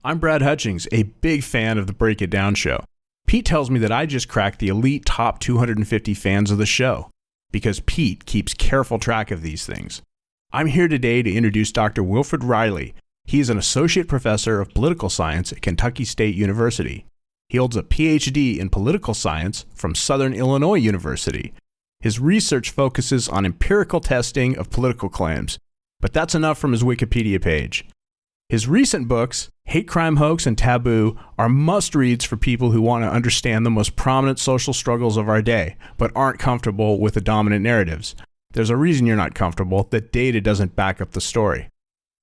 I'm Brad Hutchings, a big fan of the Break It Down show. Pete tells me that I just cracked the elite top 250 fans of the show, because Pete keeps careful track of these things. I'm here today to introduce Dr. Wilfred Reilly. He is an associate professor of political science at Kentucky State University. He holds a PhD in political science from Southern Illinois University. His research focuses on empirical testing of political claims, but that's enough from his Wikipedia page. His recent books, Hate Crime Hoax and Taboo, are must-reads for people who want to understand the most prominent social struggles of our day, but aren't comfortable with the dominant narratives. There's a reason you're not comfortable, that data doesn't back up the story.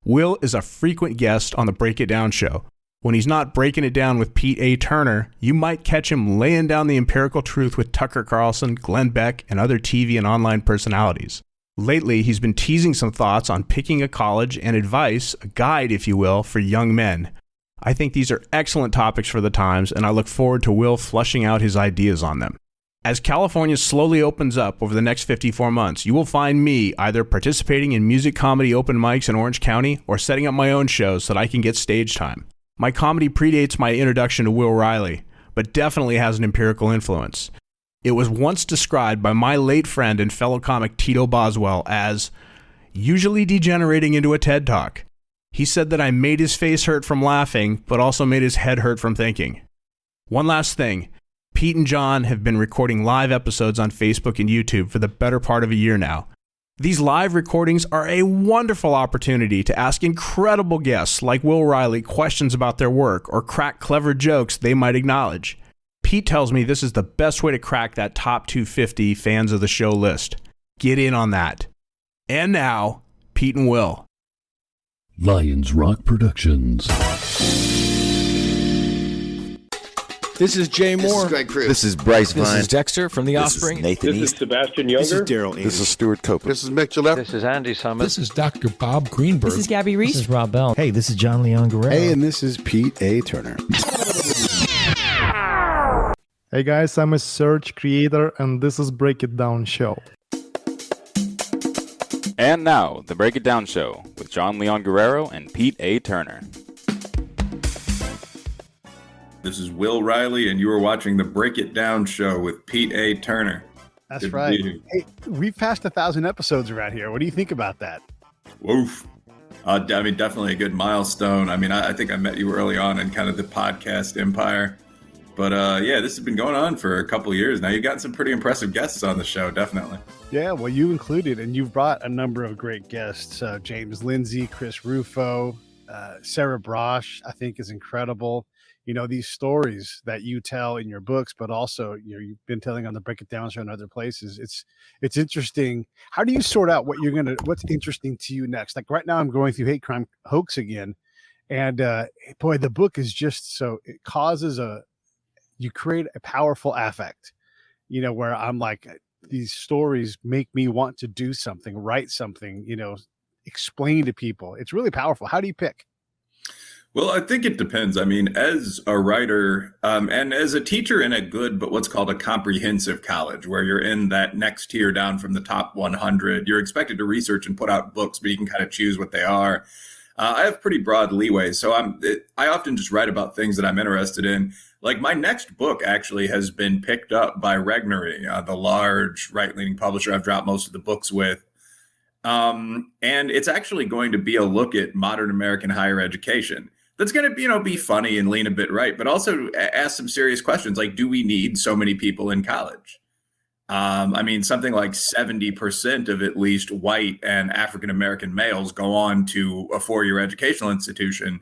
Will is a frequent guest on the Break It Down show. When he's not breaking it down with Pete A. Turner, you might catch him laying down the empirical truth with Tucker Carlson, Glenn Beck, and other TV and online personalities. Lately, he's been teasing some thoughts on picking a college and advice, a guide, if you will, for young men. I think these are excellent topics for the times, and I look forward to Will fleshing out his ideas on them. As California slowly opens up over the next 54 months, you will find me either participating in music comedy open mics in Orange County or setting up my own shows so that I can get stage time. My comedy predates my introduction to Will Riley, but definitely has an empirical influence. It was once described by my late friend and fellow comic Tito Boswell as usually degenerating into a TED Talk. He said that I made his face hurt from laughing, but also made his head hurt from thinking. One last thing. Pete and John have been recording live episodes on Facebook and YouTube for the better part of a year now. These live recordings are a wonderful opportunity to ask incredible guests like Will Riley questions about their work or crack clever jokes they might acknowledge. Pete tells me this is the best way to crack that top 250 fans of the show list. Get in on that. And now, Pete and Will. Lions Rock Productions. This is Jay Moore. This is Greg Cruz. This is Bryce Vine. This is Dexter from The Offspring. This is Nathan This East. is Sebastian Younger. This is Daryl Amy. This is Stuart Copeland. This is Mick Gillette. This is Andy Summers. This is Dr. Bob Greenberg. This is Gabby Reese. This is Rob Bell. Hey, this is John Leon Guerrero. Hey, and this is Pete A. Turner. Hey guys, I'm a search creator and this is Break It Down Show. And now, the Break It Down Show with John Leon Guerrero and Pete A. Turner. This is Will Riley, and you are watching the Break It Down Show with Pete A. Turner. That's right. Hey, we've passed 1,000 episodes around here. What do you think about that? Woof. I mean, definitely a good milestone. I mean, I think I met you early on in kind of the podcast empire. But yeah, this has been going on for a couple of years now. You've got some pretty impressive guests on the show, definitely. Yeah, well, you included, and you've brought a number of great guests. James Lindsay, Chris Rufo, Sarah Brosh, I think is incredible. You know, these stories that you tell in your books, but also, you know, you've been telling on the Break It Down show and other places. It's interesting. How do you sort out what's interesting to you next? Like right now I'm going through Hate Crime Hoax again. And boy, the book is just it causes you create a powerful affect, you know, where I'm like, these stories make me want to do something, write something, you know, explain to people. It's really powerful. How do you pick? Well, I think it depends. I mean, as a writer and as a teacher in a good, but what's called a comprehensive college, where you're in that next tier down from the top 100, you're expected to research and put out books, but you can kind of choose what they are. I have pretty broad leeway. So I often just write about things that I'm interested in. Like my next book actually has been picked up by Regnery, the large right-leaning publisher I've dropped most of the books with. And it's actually going to be a look at modern American higher education. That's going to, you know, be funny and lean a bit right, but also ask some serious questions like, do we need so many people in college? I mean, something like 70% of at least white and African-American males go on to a four-year educational institution.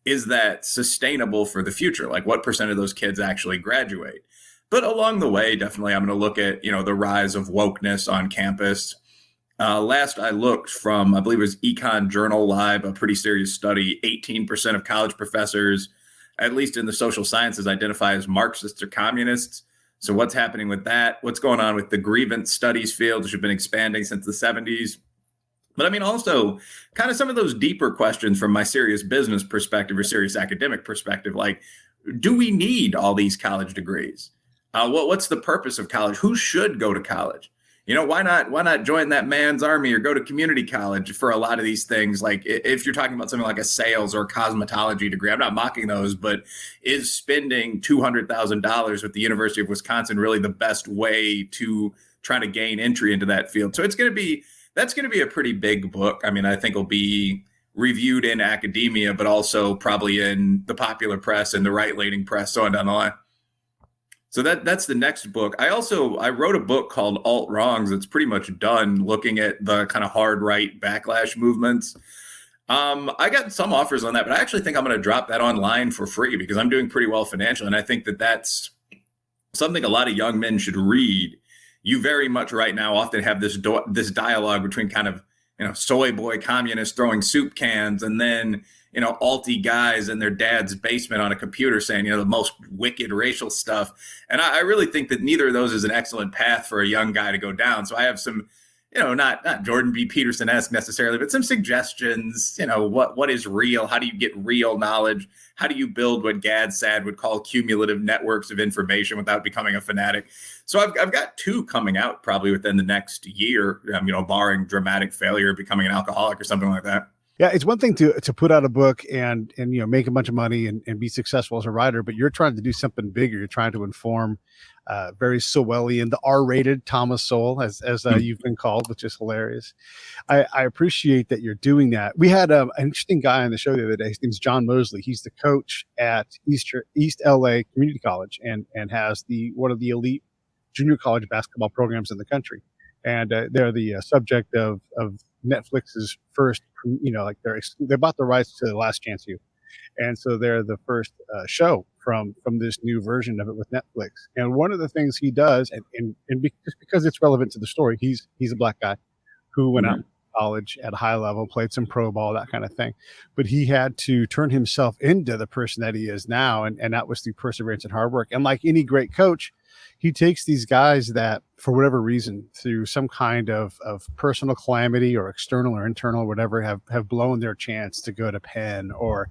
Is that sustainable for the future? Like what percent of those kids actually graduate? But along the way, definitely I'm going to look at, you know, the rise of wokeness on campus. Last I looked from, I believe it was Econ Journal Live, a pretty serious study, 18% of college professors, at least in the social sciences, identify as Marxists or communists. So what's happening with that? What's going on with the grievance studies field, which have been expanding since the 70s? But I mean, also kind of some of those deeper questions from my serious business perspective or serious academic perspective, like, do we need all these college degrees? What's the purpose of college? Who should go to college? why not join that man's army or go to community college for a lot of these things? Like if you're talking about something like a sales or cosmetology degree, I'm not mocking those, but is spending $200,000 with the University of Wisconsin really the best way to try to gain entry into that field? So that's going to be a pretty big book. I mean, I think it'll be reviewed in academia, but also probably in the popular press and the right-leaning press, so on down the line. So that's the next book. I wrote a book called Alt Wrongs. It's pretty much done looking at the kind of hard right backlash movements. I got some offers on that, but I actually think I'm going to drop that online for free because I'm doing pretty well financially. And I think that's something a lot of young men should read. You very much right now often have this dialogue between kind of, soy boy communists throwing soup cans and then, alty guys in their dad's basement on a computer saying, the most wicked racial stuff. And I really think that neither of those is an excellent path for a young guy to go down. So I have some, not Jordan B. Peterson-esque necessarily, but some suggestions, what is real? How do you get real knowledge? How do you build what Gad Saad would call cumulative networks of information without becoming a fanatic? So I've got 2 coming out probably within the next year, barring dramatic failure, becoming an alcoholic or something like that. Yeah, it's one thing to put out a book and make a bunch of money and be successful as a writer, but you're trying to do something bigger. You're trying to inform very Sowellian, the R-rated Thomas Sowell, as you've been called, which is hilarious. I appreciate that you're doing that. We had an interesting guy on the show the other day. His name's John Mosley. He's the coach at East LA Community College and has one of the elite junior college basketball programs in the country. And they're the subject of Netflix's first, they bought the rights to The Last Chance U. And so they're the first show from this new version of it with Netflix. And one of the things he does, and just because it's relevant to the story, he's a black guy who went out to college at a high level, played some pro ball, that kind of thing. But he had to turn himself into the person that he is now. And that was through perseverance and hard work. And like any great coach, he takes these guys that, for whatever reason, through some kind of personal calamity or external or internal or whatever, have blown their chance to go to Penn or,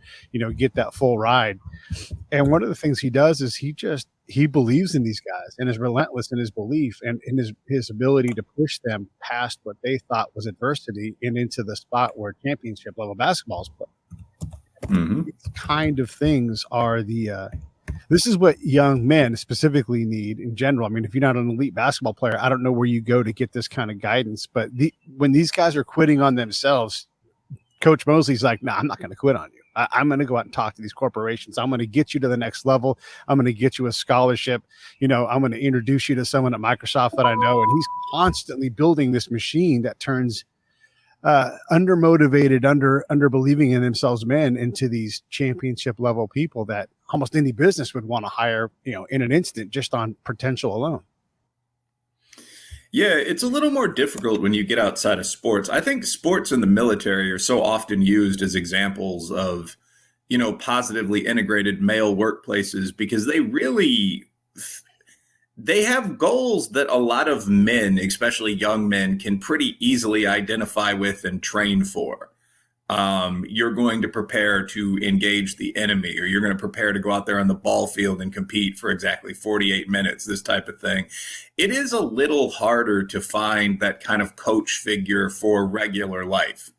get that full ride. And one of the things he does is he believes in these guys and is relentless in his belief and in his ability to push them past what they thought was adversity and into the spot where championship level basketball is played. Mm-hmm. These kind of things are this is what young men specifically need in general. I mean, if you're not an elite basketball player, I don't know where you go to get this kind of guidance. But when these guys are quitting on themselves, Coach Mosley's like, "No, I'm not going to quit on you. I'm going to go out and talk to these corporations. I'm going to get you to the next level. I'm going to get you a scholarship. I'm going to introduce you to someone at Microsoft that I know." And he's constantly building this machine that turns undermotivated, under believing in themselves men into these championship level people that almost any business would want to hire, in an instant, just on potential alone. Yeah, it's a little more difficult when you get outside of sports. I think sports and the military are so often used as examples of, positively integrated male workplaces because they have goals that a lot of men, especially young men, can pretty easily identify with and train for. You're going to prepare to engage the enemy, or you're going to prepare to go out there on the ball field and compete for exactly 48 minutes, this type of thing. It is a little harder to find that kind of coach figure for regular life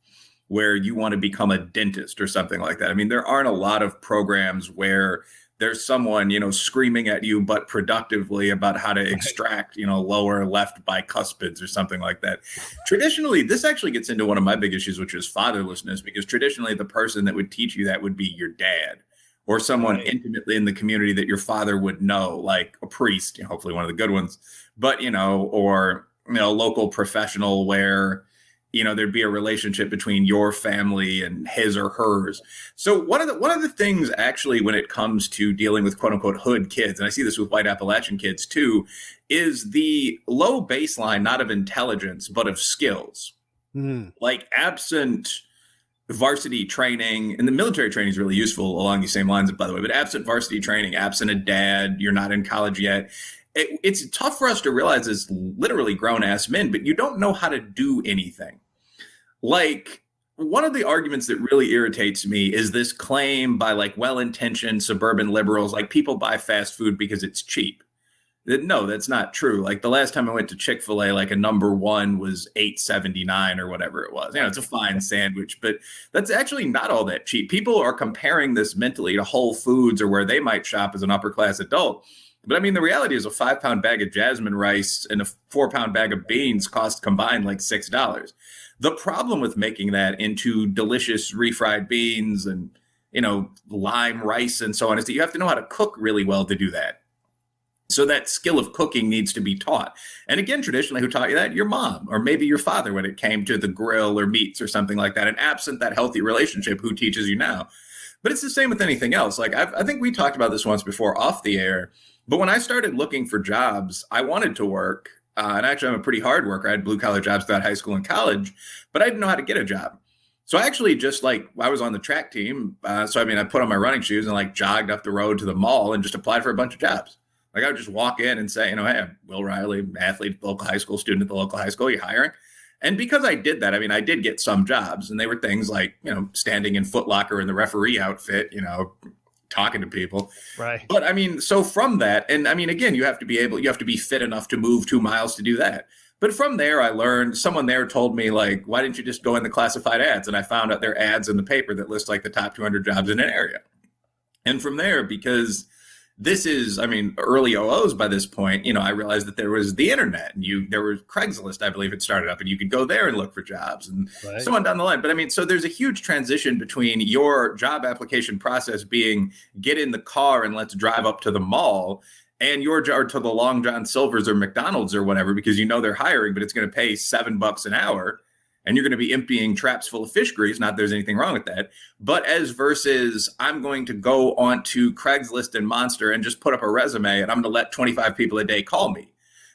where you want to become a dentist or something like that. I mean, there aren't a lot of programs where there's someone, screaming at you, but productively about how to extract, lower left bicuspids or something like that. Traditionally, this actually gets into one of my big issues, which is fatherlessness, because traditionally the person that would teach you that would be your dad or someone intimately in the community that your father would know, like a priest, hopefully one of the good ones, but, or, a local professional where, there'd be a relationship between your family and his or hers. So one of the things actually when it comes to dealing with quote unquote hood kids, and I see this with white Appalachian kids too, is the low baseline, not of intelligence, but of skills. Like absent varsity training, and the military training is really useful along these same lines, by the way, but absent varsity training, absent a dad, you're not in college yet. It's tough for us to realize as literally grown-ass men, but you don't know how to do anything. Like, one of the arguments that really irritates me is this claim by, like, well-intentioned suburban liberals, like, people buy fast food because it's cheap. No, that's not true. Like the last time I went to Chick-fil-A, like a number one was $8.79 or whatever it was. It's a fine sandwich, but that's actually not all that cheap. People are comparing this mentally to Whole Foods or where they might shop as an upper class adult. But I mean, the reality is a 5-pound bag of jasmine rice and a 4-pound bag of beans cost combined like $6. The problem with making that into delicious refried beans and, lime rice and so on is that you have to know how to cook really well to do that. So that skill of cooking needs to be taught. And again, traditionally, who taught you that? Your mom, or maybe your father when it came to the grill or meats or something like that. And absent that healthy relationship, who teaches you now? But it's the same with anything else. Like I think we talked about this once before off the air. But when I started looking for jobs, I wanted to work. And actually, I'm a pretty hard worker. I had blue collar jobs throughout high school and college, but I didn't know how to get a job. So I actually just I was on the track team. I put on my running shoes and jogged up the road to the mall and just applied for a bunch of jobs. I would just walk in and say, hey, I'm Will Riley, athlete, local high school student at the local high school. Are you hiring? And because I did that, I did get some jobs, and they were things like, standing in Foot Locker in the referee outfit, talking to people. Right. But so from that, and again, you have to be fit enough to move 2 miles to do that. But from there, I learned, someone there told me, why didn't you just go in the classified ads? And I found out there are ads in the paper that list the top 200 jobs in an area. And from there, because this is, early OOs by this point, I realized that there was the internet and there was Craigslist, I believe it started up, and you could go there and look for jobs and so on down the line. But so there's a huge transition between your job application process being get in the car and let's drive up to the mall, and your job to the Long John Silver's or McDonald's or whatever, because they're hiring, but it's going to pay $7 an hour. And you're going to be emptying traps full of fish grease. Not that there's anything wrong with that. But as versus I'm going to go onto Craigslist and Monster and just put up a resume and I'm going to let 25 people a day call me.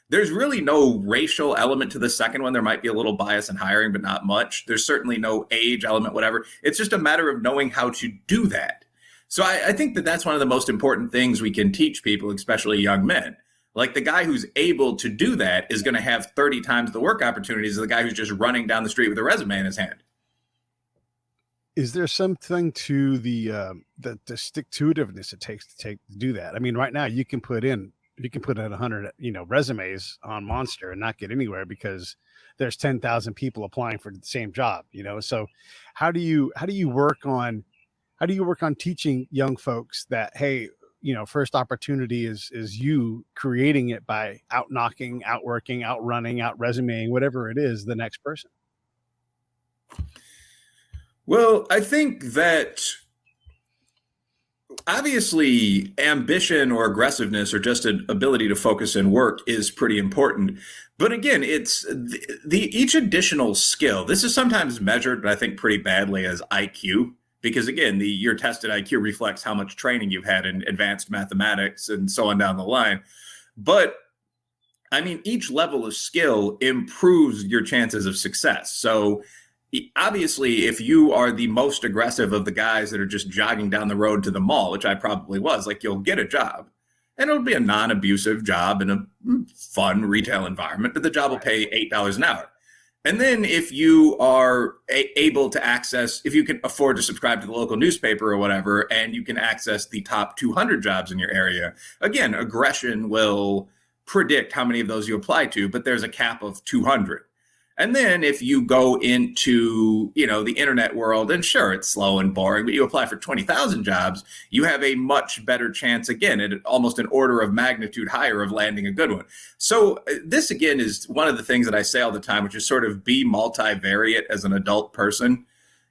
There's really no racial element to the second one. There might be a little bias in hiring, but not much. There's certainly no age element, whatever. It's just a matter of knowing how to do that. So I think that that's one of the most important things we can teach people, especially young men. The guy who's able to do that is going to have 30 times the work opportunities as the guy who's just running down the street with a resume in his hand. Is there something to the stick-to-itiveness it takes to do that? Right now you can put in 100 resumes on Monster and not get anywhere because there's 10,000 people applying for the same job. So how do you work on teaching young folks that, hey, first opportunity is you creating it by out-knocking, out-working, out-running, out-resumeing, whatever it is, the next person? Well, I think that obviously ambition or aggressiveness or just an ability to focus and work is pretty important. But again, it's each additional skill. This is sometimes measured, but I think pretty badly, as IQ. Because again, your tested IQ reflects how much training you've had in advanced mathematics and so on down the line. But each level of skill improves your chances of success. So obviously, if you are the most aggressive of the guys that are just jogging down the road to the mall, which I probably was, you'll get a job. And it'll be a non-abusive job in a fun retail environment, but the job will pay $8 an hour. And then if you are able to access, if you can afford to subscribe to the local newspaper or whatever, and you can access the top 200 jobs in your area, again, aggression will predict how many of those you apply to, but there's a cap of 200. And then if you go into, the internet world, and sure, it's slow and boring, but you apply for 20,000 jobs, you have a much better chance, again, at almost an order of magnitude higher of landing a good one. So this, again, is one of the things that I say all the time, which is sort of be multivariate as an adult person.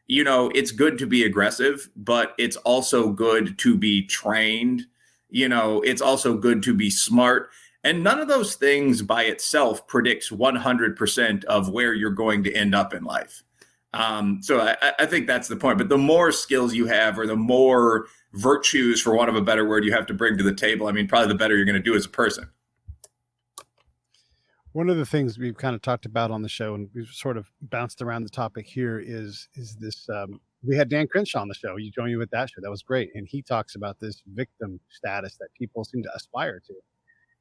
It's good to be aggressive, but it's also good to be trained. It's also good to be smart. And none of those things by itself predicts 100% of where you're going to end up in life. So I think that's the point. But the more skills you have, or the more virtues, for want of a better word, you have to bring to the table, probably the better you're going to do as a person. One of the things we've kind of talked about on the show, and we've sort of bounced around the topic here, is this. We had Dan Crenshaw on the show. You joined me with that show. That was great. And he talks about this victim status that people seem to aspire to.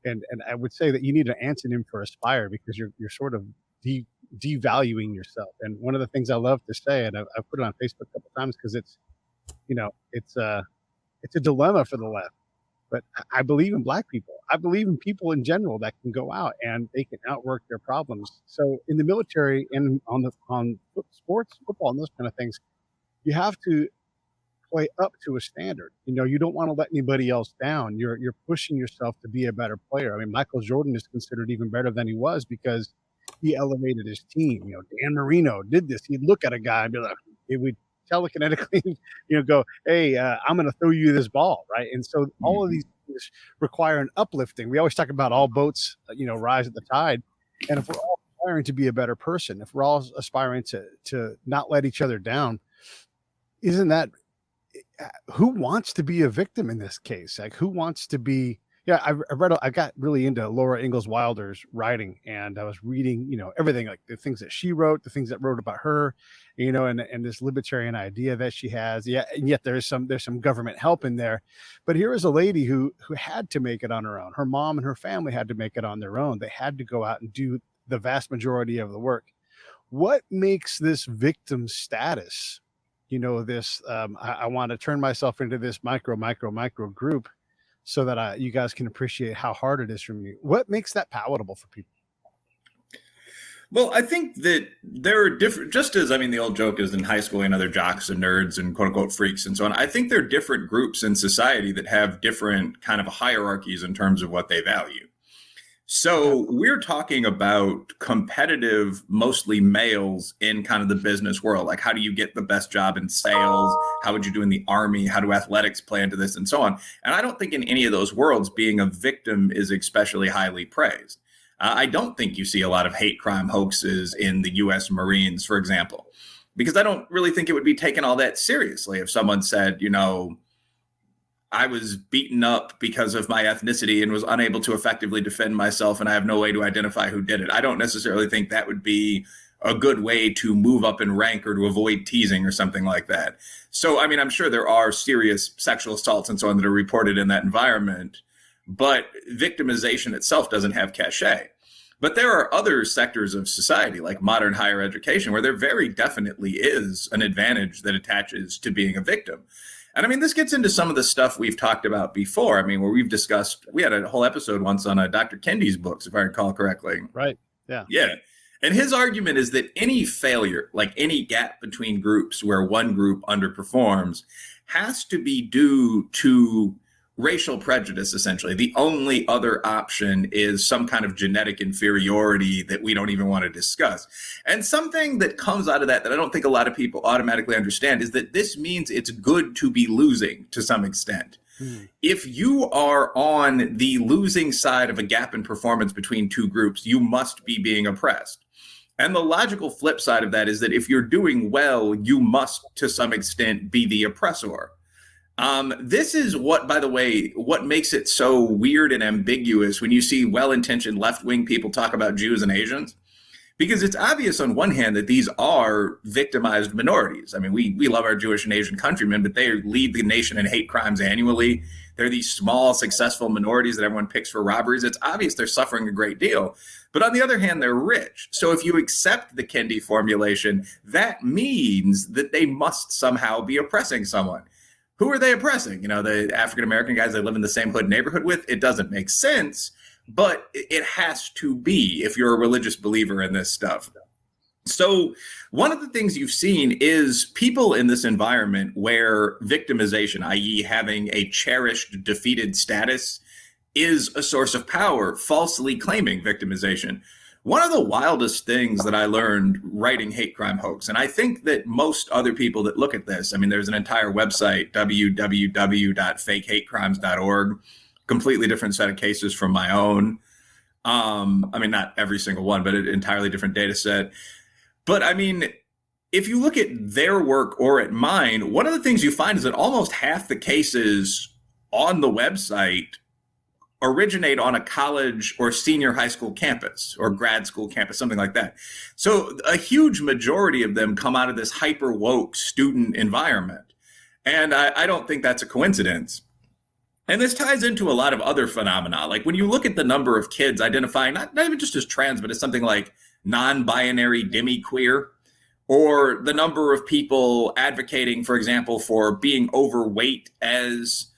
And I would say that you need an antonym for aspire, because you're sort of devaluing yourself. And one of the things I love to say, and I've put it on Facebook a couple of times, because it's a dilemma for the left. But I believe in Black people. I believe in people in general that can go out and they can outwork their problems. So in the military and on sports, football, and those kind of things, you have to play up to a standard. You don't want to let anybody else down. You're pushing yourself to be a better player. I mean, Michael Jordan is considered even better than he was because he elevated his team. Dan Marino did this. He'd look at a guy and be like, he would telekinetically, go, hey, I'm going to throw you this ball, right? And so all of these things require an uplifting. We always talk about all boats, rise at the tide. And if we're all aspiring to be a better person, if we're all aspiring to not let each other down, isn't that who wants to be a victim in this case? Like, who wants to be? Yeah, I got really into Laura Ingalls Wilder's writing, and I was reading, everything, like the things that she wrote, the things that wrote about her, and this libertarian idea that she has. Yeah, and yet there's some government help in there. But here is a lady who had to make it on her own. Her mom and her family had to make it on their own. They had to go out and do the vast majority of the work. What makes this victim status? I want to turn myself into this micro group so that you guys can appreciate how hard it is for me. What makes that palatable for people? Well, I think that there are different, just as, the old joke is in high school and other jocks and nerds and quote unquote freaks and so on. I think there are different groups in society that have different kind of hierarchies in terms of what they value. So we're talking about competitive, mostly males in kind of the business world. Like, how do you get the best job in sales? How would you do in the army? How do athletics play into this and so on? And I don't think in any of those worlds being a victim is especially highly praised. I don't think you see a lot of hate crime hoaxes in the U.S. Marines, for example, because I don't really think it would be taken all that seriously if someone said, I was beaten up because of my ethnicity and was unable to effectively defend myself, and I have no way to identify who did it. I don't necessarily think that would be a good way to move up in rank or to avoid teasing or something like that. So, I'm sure there are serious sexual assaults and so on that are reported in that environment, but victimization itself doesn't have cachet. But there are other sectors of society, like modern higher education, where there very definitely is an advantage that attaches to being a victim. And this gets into some of the stuff we've talked about before. Where we've discussed, we had a whole episode once on Dr. Kendi's books, if I recall correctly. Right. Yeah. Yeah. And his argument is that any failure, like any gap between groups where one group underperforms, has to be due to racial prejudice, essentially. The only other option is some kind of genetic inferiority that we don't even want to discuss. And something that comes out of that I don't think a lot of people automatically understand is that this means it's good to be losing to some extent. If you are on the losing side of a gap in performance between two groups, you must be being oppressed. And the logical flip side of that is that if you're doing well, you must, to some extent, be the oppressor. This is what, by the way, what makes it so weird and ambiguous when you see well-intentioned left-wing people talk about Jews and Asians, because it's obvious on one hand that these are victimized minorities. We love our Jewish and Asian countrymen, but they lead the nation in hate crimes annually. They're these small, successful minorities that everyone picks for robberies. It's obvious they're suffering a great deal. But on the other hand, they're rich. So if you accept the Kendi formulation, that means that they must somehow be oppressing someone. Who are they oppressing? The African-American guys they live in the same hood neighborhood with? It doesn't make sense, but it has to be if you're a religious believer in this stuff. So one of the things you've seen is people in this environment where victimization, i.e. having a cherished defeated status, is a source of power, falsely claiming victimization. One of the wildest things that I learned writing Hate Crime Hoax, and I think that most other people that look at this, there's an entire website, www.fakehatecrimes.org, completely different set of cases from my own. Not every single one, but an entirely different data set. But if you look at their work or at mine, one of the things you find is that almost half the cases on the website originate on a college or senior high school campus or grad school campus, something like that. So a huge majority of them come out of this hyper woke student environment. And I don't think that's a coincidence. And this ties into a lot of other phenomena. Like when you look at the number of kids identifying, not even just as trans, but as something like non-binary demi-queer, or the number of people advocating, for example, for being overweight as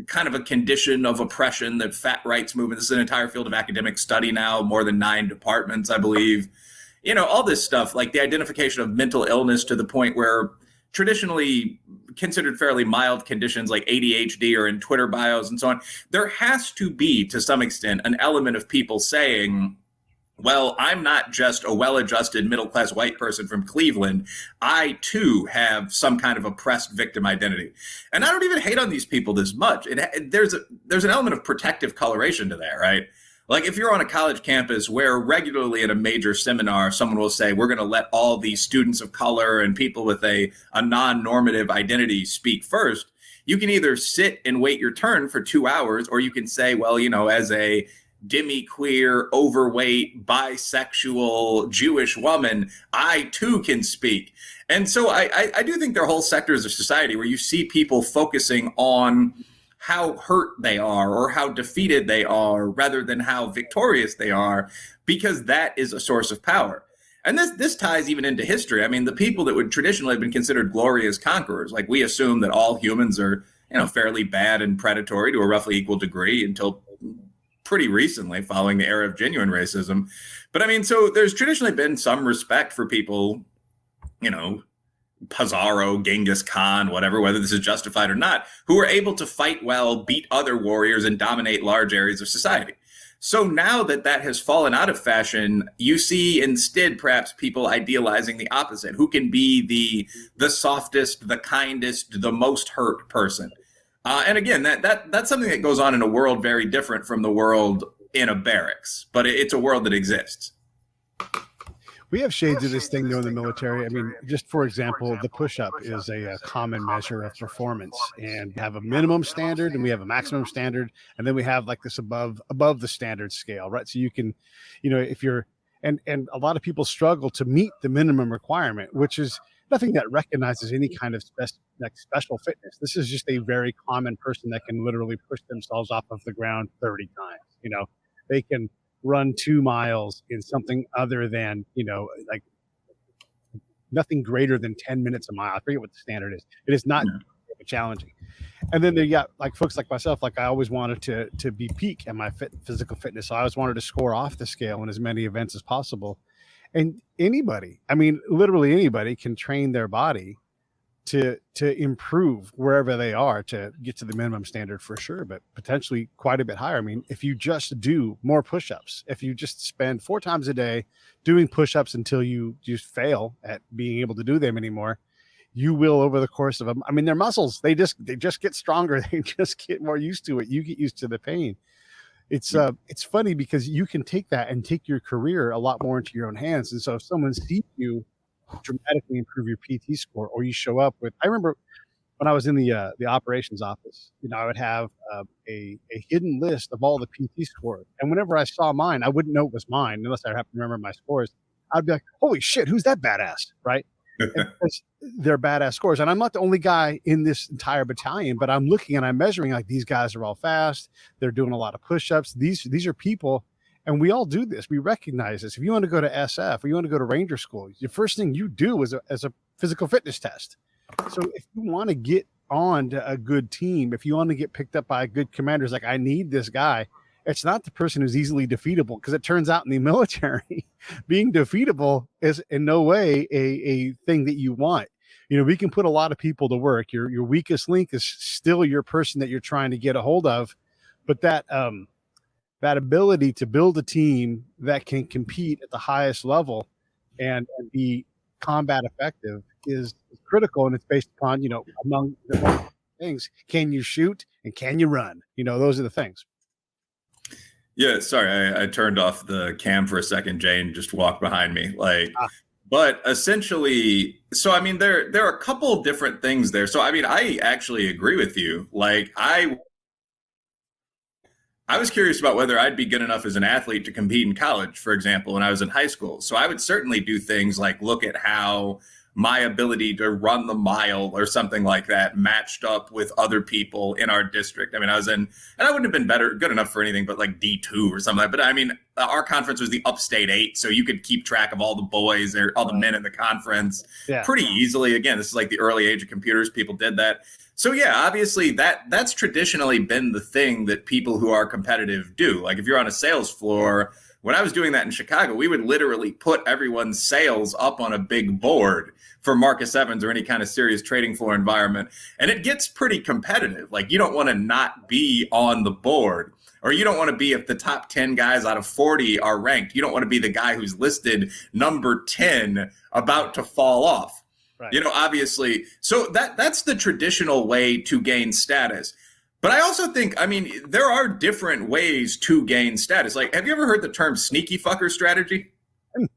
kind of a condition of oppression, the fat rights movement. This is an entire field of academic study now, more than 9 departments, I believe. All this stuff, like the identification of mental illness to the point where traditionally considered fairly mild conditions like ADHD are in Twitter bios and so on. There has to be, to some extent, an element of people saying, well, I'm not just a well-adjusted middle-class white person from Cleveland. I, too, have some kind of oppressed victim identity. And I don't even hate on these people this much. There's an element of protective coloration to that, right? Like if you're on a college campus where regularly at a major seminar, someone will say, we're going to let all these students of color and people with a non-normative identity speak first, you can either sit and wait your turn for 2 hours, or you can say, well, as a demi-queer, overweight, bisexual, Jewish woman, I too can speak. And so I do think there are whole sectors of society where you see people focusing on how hurt they are or how defeated they are rather than how victorious they are, because that is a source of power. And this ties even into history. I mean, the people that would traditionally have been considered glorious conquerors, like we assume that all humans are, fairly bad and predatory to a roughly equal degree until pretty recently, following the era of genuine racism. But I mean, so there's traditionally been some respect for people, Pizarro, Genghis Khan, whatever, whether this is justified or not, who are able to fight well, beat other warriors, and dominate large areas of society. So now that has fallen out of fashion, you see instead perhaps people idealizing the opposite, who can be the softest, the kindest, the most hurt person. And again, that's something that goes on in a world very different from the world in a barracks, but it's a world that exists. We have shades of this thing, though, in the military. I mean, just for example, the push-up is a common measure of performance, and we have a minimum standard and we have a maximum standard, and then we have like this above the standard scale, right? So you can, if you're, and a lot of people struggle to meet the minimum requirement, which is nothing that recognizes any kind of special fitness. This is just a very common person that can literally push themselves off of the ground 30 times. They can run 2 miles in something other than, like nothing greater than 10 minutes a mile. I forget what the standard is. It is not challenging. And then they got like folks like myself, like I always wanted to be peak at my physical fitness. So I always wanted to score off the scale in as many events as possible. And anybody, I mean, literally anybody can train their body to improve wherever they are to get to the minimum standard for sure, but potentially quite a bit higher. I mean, if you just do more push-ups, if you just spend 4 times a day doing push-ups until you just fail at being able to do them anymore, you will over the course of them. I mean, their muscles, they just get stronger. They just get more used to it. You get used to the pain. It's funny because you can take that and take your career a lot more into your own hands. And so if someone sees you dramatically improve your PT score, or you show up with, I remember when I was in the operations office, I would have a hidden list of all the PT scores. And whenever I saw mine, I wouldn't know it was mine unless I happen to remember my scores. I'd be like, holy shit, who's that badass? Right. Because they're badass scores. And I'm not the only guy in this entire battalion, but I'm looking and I'm measuring like these guys are all fast. They're doing a lot of push-ups. These are people, and we all do this. We recognize this. If you want to go to SF or you want to go to Ranger School, the first thing you do is a physical fitness test. So if you want to get on to a good team, if you want to get picked up by good commanders, like I need this guy, it's not the person who's easily defeatable, because it turns out in the military, being defeatable is in no way a thing that you want. We can put a lot of people to work. Your weakest link is still your person that you're trying to get a hold of, but that ability to build a team that can compete at the highest level and be combat effective is critical, and it's based upon, among the things, can you shoot and can you run? Those are the things. Yeah, sorry, I turned off the cam for a second. Jane just walked behind me. But essentially, so I mean, there are a couple of different things there. So I mean, I actually agree with you. Like I was curious about whether I'd be good enough as an athlete to compete in college, for example, when I was in high school. So I would certainly do things like look at how my ability to run the mile or something like that matched up with other people in our district. I mean, I was in, and I wouldn't have been good enough for anything but like D2 or something. But I mean, our conference was the Upstate 8, so you could keep track of all the boys or all the men in the conference pretty easily. Again, this is like the early age of computers. People did that. So yeah, obviously that's traditionally been the thing that people who are competitive do. Like if you're on a sales floor, when I was doing that in Chicago, we would literally put everyone's sales up on a big board for Marcus Evans or any kind of serious trading floor environment. And it gets pretty competitive. Like you don't want to not be on the board, or you don't want to be, if the top 10 guys out of 40 are ranked, you don't want to be the guy who's listed number 10 about to fall off. Right. You know, obviously. So that's the traditional way to gain status. But I also think, I mean, there are different ways to gain status. Like, have you ever heard the term sneaky fucker strategy? No,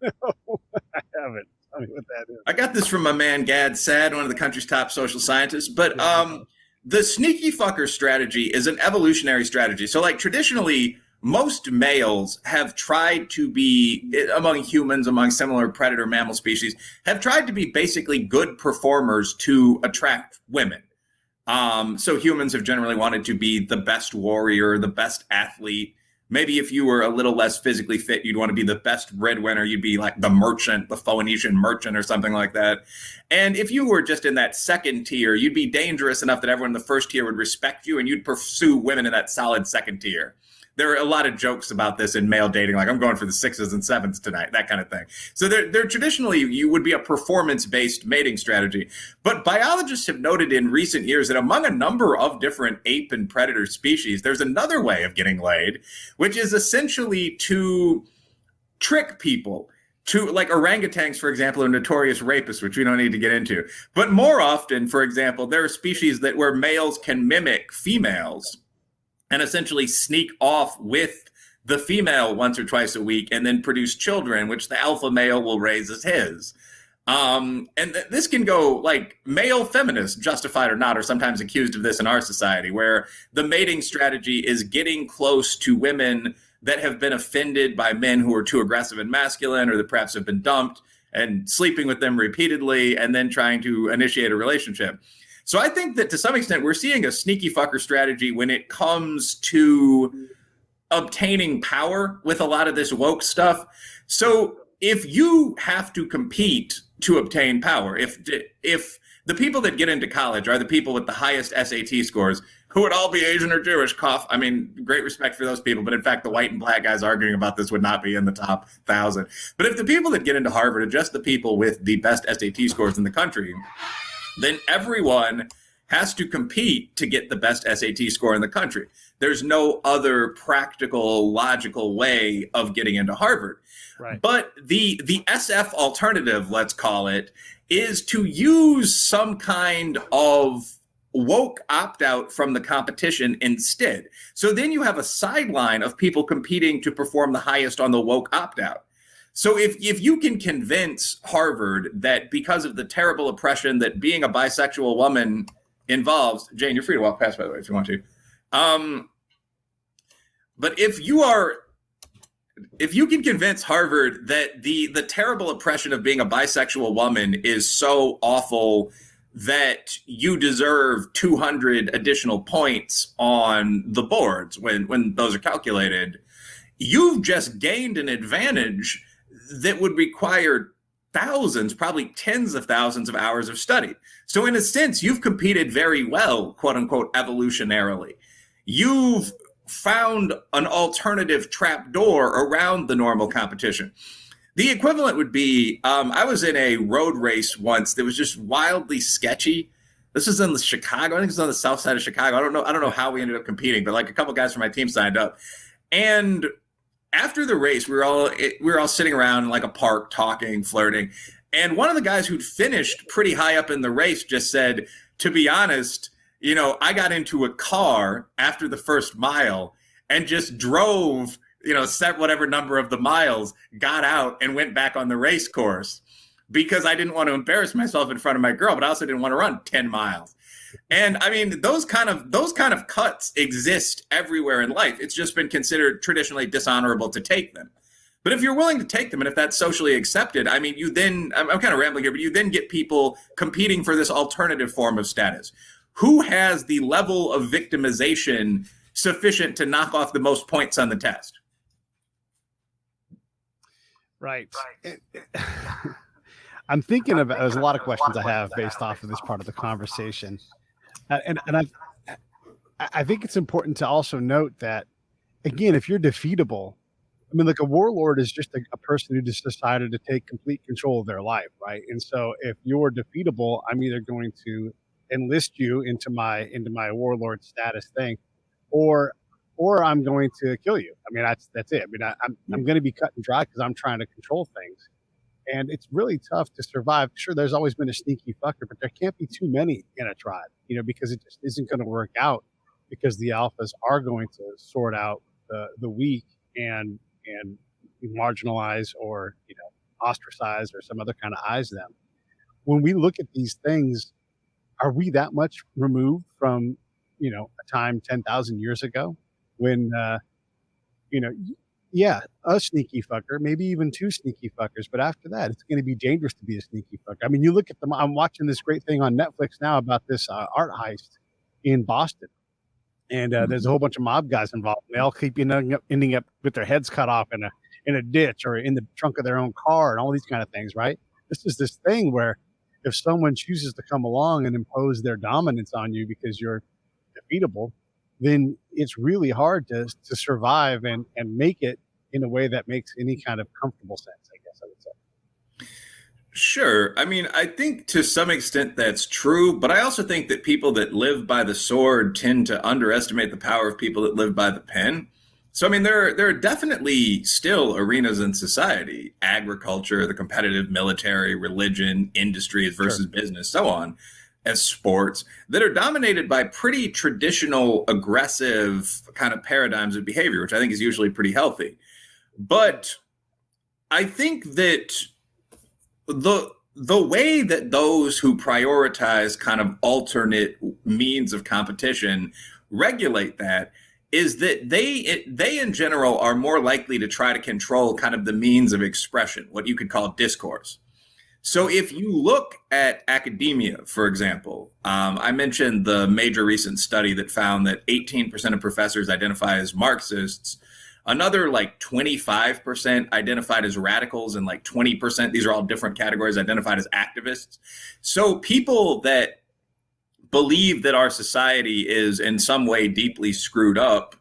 I haven't. Tell me what that is. I got this from my man Gad Sad, one of the country's top social scientists. But the sneaky fucker strategy is an evolutionary strategy. So, like, traditionally, most males have tried to be, among humans, among similar predator mammal species, have tried to be basically good performers to attract women. So humans have generally wanted to be the best warrior, the best athlete. Maybe if you were a little less physically fit, you'd want to be the best breadwinner. You'd be like the merchant, the Phoenician merchant or something like that. And if you were just in that second tier, you'd be dangerous enough that everyone in the first tier would respect you, and you'd pursue women in that solid second tier. There are a lot of jokes about this in male dating, like I'm going for the 6s and 7s tonight, that kind of thing. So they're traditionally, you would be a performance-based mating strategy. But biologists have noted in recent years that among a number of different ape and predator species, there's another way of getting laid, which is essentially to trick people. To, like, orangutans, for example, are notorious rapists, which we don't need to get into. But more often, for example, there are species where males can mimic females and essentially sneak off with the female once or twice a week and then produce children, which the alpha male will raise as his. This can go, like, male feminists, justified or not, are sometimes accused of this in our society, where the mating strategy is getting close to women that have been offended by men who are too aggressive and masculine, or that perhaps have been dumped, and sleeping with them repeatedly and then trying to initiate a relationship. So I think that to some extent, we're seeing a sneaky fucker strategy when it comes to obtaining power with a lot of this woke stuff. So if you have to compete to obtain power, if the people that get into college are the people with the highest SAT scores, who would all be Asian or Jewish, cough. I mean, great respect for those people. But in fact, the white and black guys arguing about this would not be in the top 1,000. But if the people that get into Harvard are just the people with the best SAT scores in the country, then everyone has to compete to get the best SAT score in the country. There's no other practical, logical way of getting into Harvard. Right. But the SF alternative, let's call it, is to use some kind of woke opt-out from the competition instead. So then you have a sideline of people competing to perform the highest on the woke opt-out. So if you can convince Harvard that because of the terrible oppression that being a bisexual woman involves, Jane, you're free to walk past, by the way, if you want to. But if you can convince Harvard that the terrible oppression of being a bisexual woman is so awful that you deserve 200 additional points on the boards when those are calculated, you've just gained an advantage that would require thousands, probably tens of thousands of hours of study. So in a sense, you've competed very well, quote unquote, evolutionarily. You've found an alternative trapdoor around the normal competition. The equivalent would be, I was in a road race once that was just wildly sketchy. This was in Chicago. I think it was on the south side of Chicago. I don't know how we ended up competing, but like a couple guys from my team signed up. And after the race, we were all sitting around in like a park talking, flirting. And one of the guys who'd finished pretty high up in the race just said, to be honest, you know, I got into a car after the first mile and just drove, you know, set whatever number of the miles, got out and went back on the race course because I didn't want to embarrass myself in front of my girl, but I also didn't want to run 10 miles. And I mean, those kind of cuts exist everywhere in life. It's just been considered traditionally dishonorable to take them. But if you're willing to take them, and if that's socially accepted, I mean, you then, I'm kind of rambling here, but you then get people competing for this alternative form of status. Who has the level of victimization sufficient to knock off the most points on the test? Right. I'm thinking about, there's a lot of questions I have based off of this part of the conversation. And I think it's important to also note that, again, if you're defeatable, I mean, like a warlord is just a person who just decided to take complete control of their life, right? And so if you're defeatable, I'm either going to enlist you into my warlord status thing, or I'm going to kill you. I mean, that's it. I mean, I'm going to be cut and dry because I'm trying to control things. And it's really tough to survive. Sure, there's always been a sneaky fucker, but there can't be too many in a tribe, because it just isn't going to work out, because the alphas are going to sort out the weak and marginalize or ostracize or some other kind of eyes them. When we look at these things, are we that much removed from a time 10,000 years ago when a sneaky fucker, maybe even two sneaky fuckers, but after that it's going to be dangerous to be a sneaky fucker. I mean, you look at them. I'm watching this great thing on Netflix now about this art heist in Boston. And there's a whole bunch of mob guys involved. They all keep ending up with their heads cut off in a ditch or in the trunk of their own car and all these kind of things, right? This is this thing where if someone chooses to come along and impose their dominance on you because you're defeatable, then it's really hard to survive and make it in a way that makes any kind of comfortable sense, I guess I would say. Sure. I mean, I think to some extent that's true, but I also think that people that live by the sword tend to underestimate the power of people that live by the pen. So, I mean, there are definitely still arenas in society, agriculture, the competitive military, religion, industries versus business, so on, as sports, that are dominated by pretty traditional, aggressive kind of paradigms of behavior, which I think is usually pretty healthy. But I think that the way that those who prioritize kind of alternate means of competition regulate that is that they in general are more likely to try to control kind of the means of expression, what you could call discourse. So if you look at academia, for example, I mentioned the major recent study that found that 18% of professors identify as Marxists. Another like 25% identified as radicals, and like 20%, these are all different categories, identified as activists. So people that believe that our society is in some way deeply screwed up,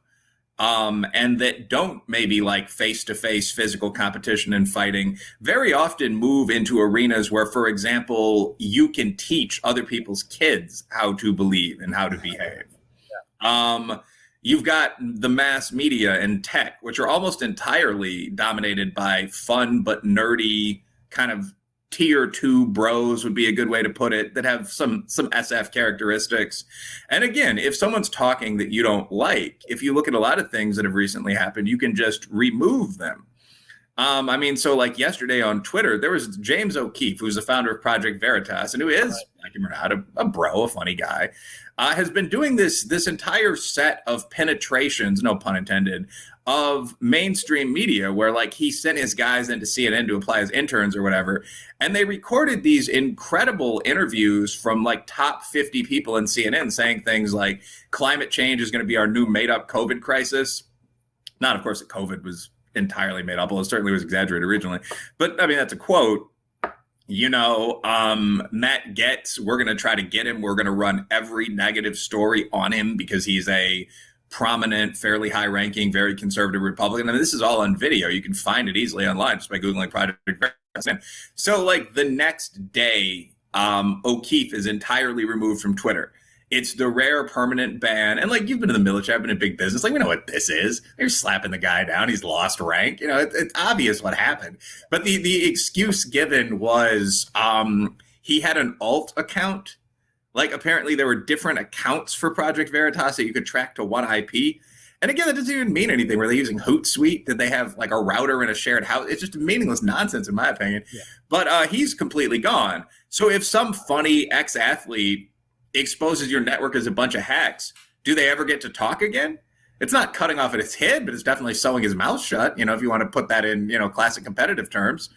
and that don't maybe like face-to-face physical competition and fighting, very often move into arenas where, for example, you can teach other people's kids how to believe and how to behave. You've got the mass media and tech, which are almost entirely dominated by fun but nerdy kind of tier 2 bros would be a good way to put it, that have some SF characteristics. And again, if someone's talking that you don't like, if you look at a lot of things that have recently happened, you can just remove them. I mean, so like yesterday on Twitter, there was James O'Keefe, who's the founder of Project Veritas, and who is, like him or not, a bro, a funny guy, has been doing this entire set of penetrations, no pun intended, of mainstream media, where like he sent his guys into CNN to apply as interns or whatever, and they recorded these incredible interviews from like top 50 people in CNN saying things like climate change is going to be our new made-up COVID crisis. Not, of course, that COVID was entirely made up, although it certainly was exaggerated originally. But I mean, that's a quote. Matt Getz, we're going to try to get him. We're going to run every negative story on him because he's a prominent, fairly high-ranking, very conservative Republican. I mean, this is all on video. You can find it easily online just by Googling Project Veritas. So, like, the next day, O'Keefe is entirely removed from Twitter. It's the rare permanent ban. And like, you've been in the military, I've been in big business. Like, we know what this is. They're slapping the guy down. He's lost rank. It's obvious what happened. But the excuse given was he had an alt account. Like, apparently there were different accounts for Project Veritas that you could track to one IP. And again, that doesn't even mean anything. Were they using Hootsuite? Did they have like a router in a shared house? It's just meaningless nonsense, in my opinion. Yeah. But he's completely gone. So if some funny ex-athlete exposes your network as a bunch of hacks, do they ever get to talk again? It's not cutting off at his head, but it's definitely sewing his mouth shut, if you want to put that in, classic competitive terms.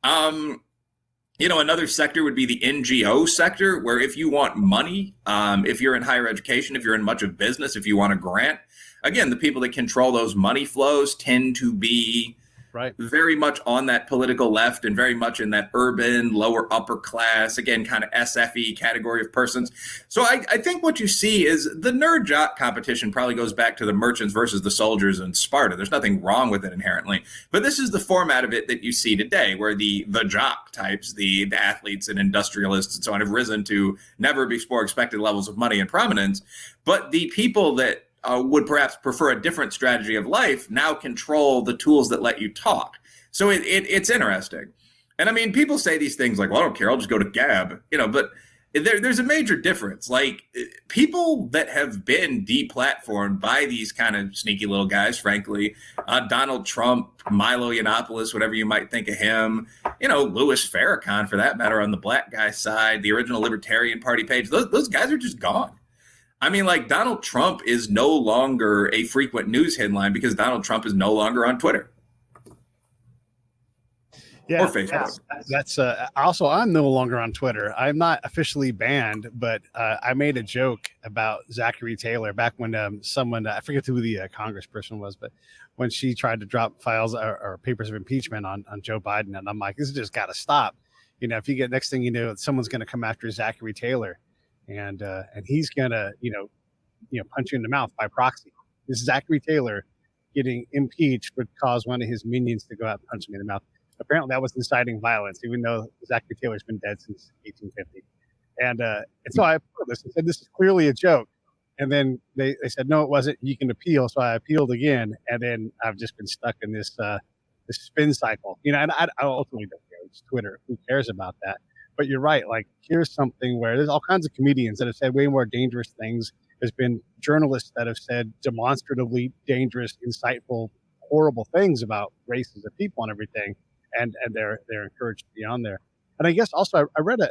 Another sector would be the NGO sector, where if you want money, if you're in higher education, if you're in much of business, if you want a grant, again, the people that control those money flows tend to be very much on that political left and very much in that urban, lower upper class, again, kind of SFE category of persons. So I think what you see is the nerd jock competition probably goes back to the merchants versus the soldiers in Sparta. There's nothing wrong with it inherently, but this is the format of it that you see today, where the jock types, the athletes and industrialists and so on have risen to never before expected levels of money and prominence. But the people that would perhaps prefer a different strategy of life now control the tools that let you talk. So it's interesting. And I mean, people say these things like, well, I don't care, I'll just go to Gab, but there's a major difference. Like, people that have been deplatformed by these kind of sneaky little guys, frankly, Donald Trump, Milo Yiannopoulos, whatever you might think of him, Louis Farrakhan, for that matter, on the black guy side, the original Libertarian Party page, those guys are just gone. I mean, like, Donald Trump is no longer a frequent news headline because Donald Trump is no longer on Twitter. Yeah, or Facebook. That's also, I'm no longer on Twitter. I'm not officially banned, but I made a joke about Zachary Taylor back when someone, I forget who the congressperson was, but when she tried to drop files or papers of impeachment on Joe Biden, and I'm like, this has just got to stop. If you get, next thing you know, someone's going to come after Zachary Taylor. And he's gonna, punch you in the mouth by proxy. This Zachary Taylor getting impeached would cause one of his minions to go out and punch him in the mouth. Apparently, that was inciting violence, even though Zachary Taylor's been dead since 1850. And so I put this and said, "This is clearly a joke." And then they said, "No, it wasn't. You can appeal." So I appealed again, and then I've just been stuck in this spin cycle. And I ultimately don't care. It's Twitter. Who cares about that? But you're right. Like, here's something where there's all kinds of comedians that have said way more dangerous things. There's been journalists that have said demonstratively dangerous, insightful, horrible things about races of people and everything. And they're encouraged to be on there. And I guess also I read an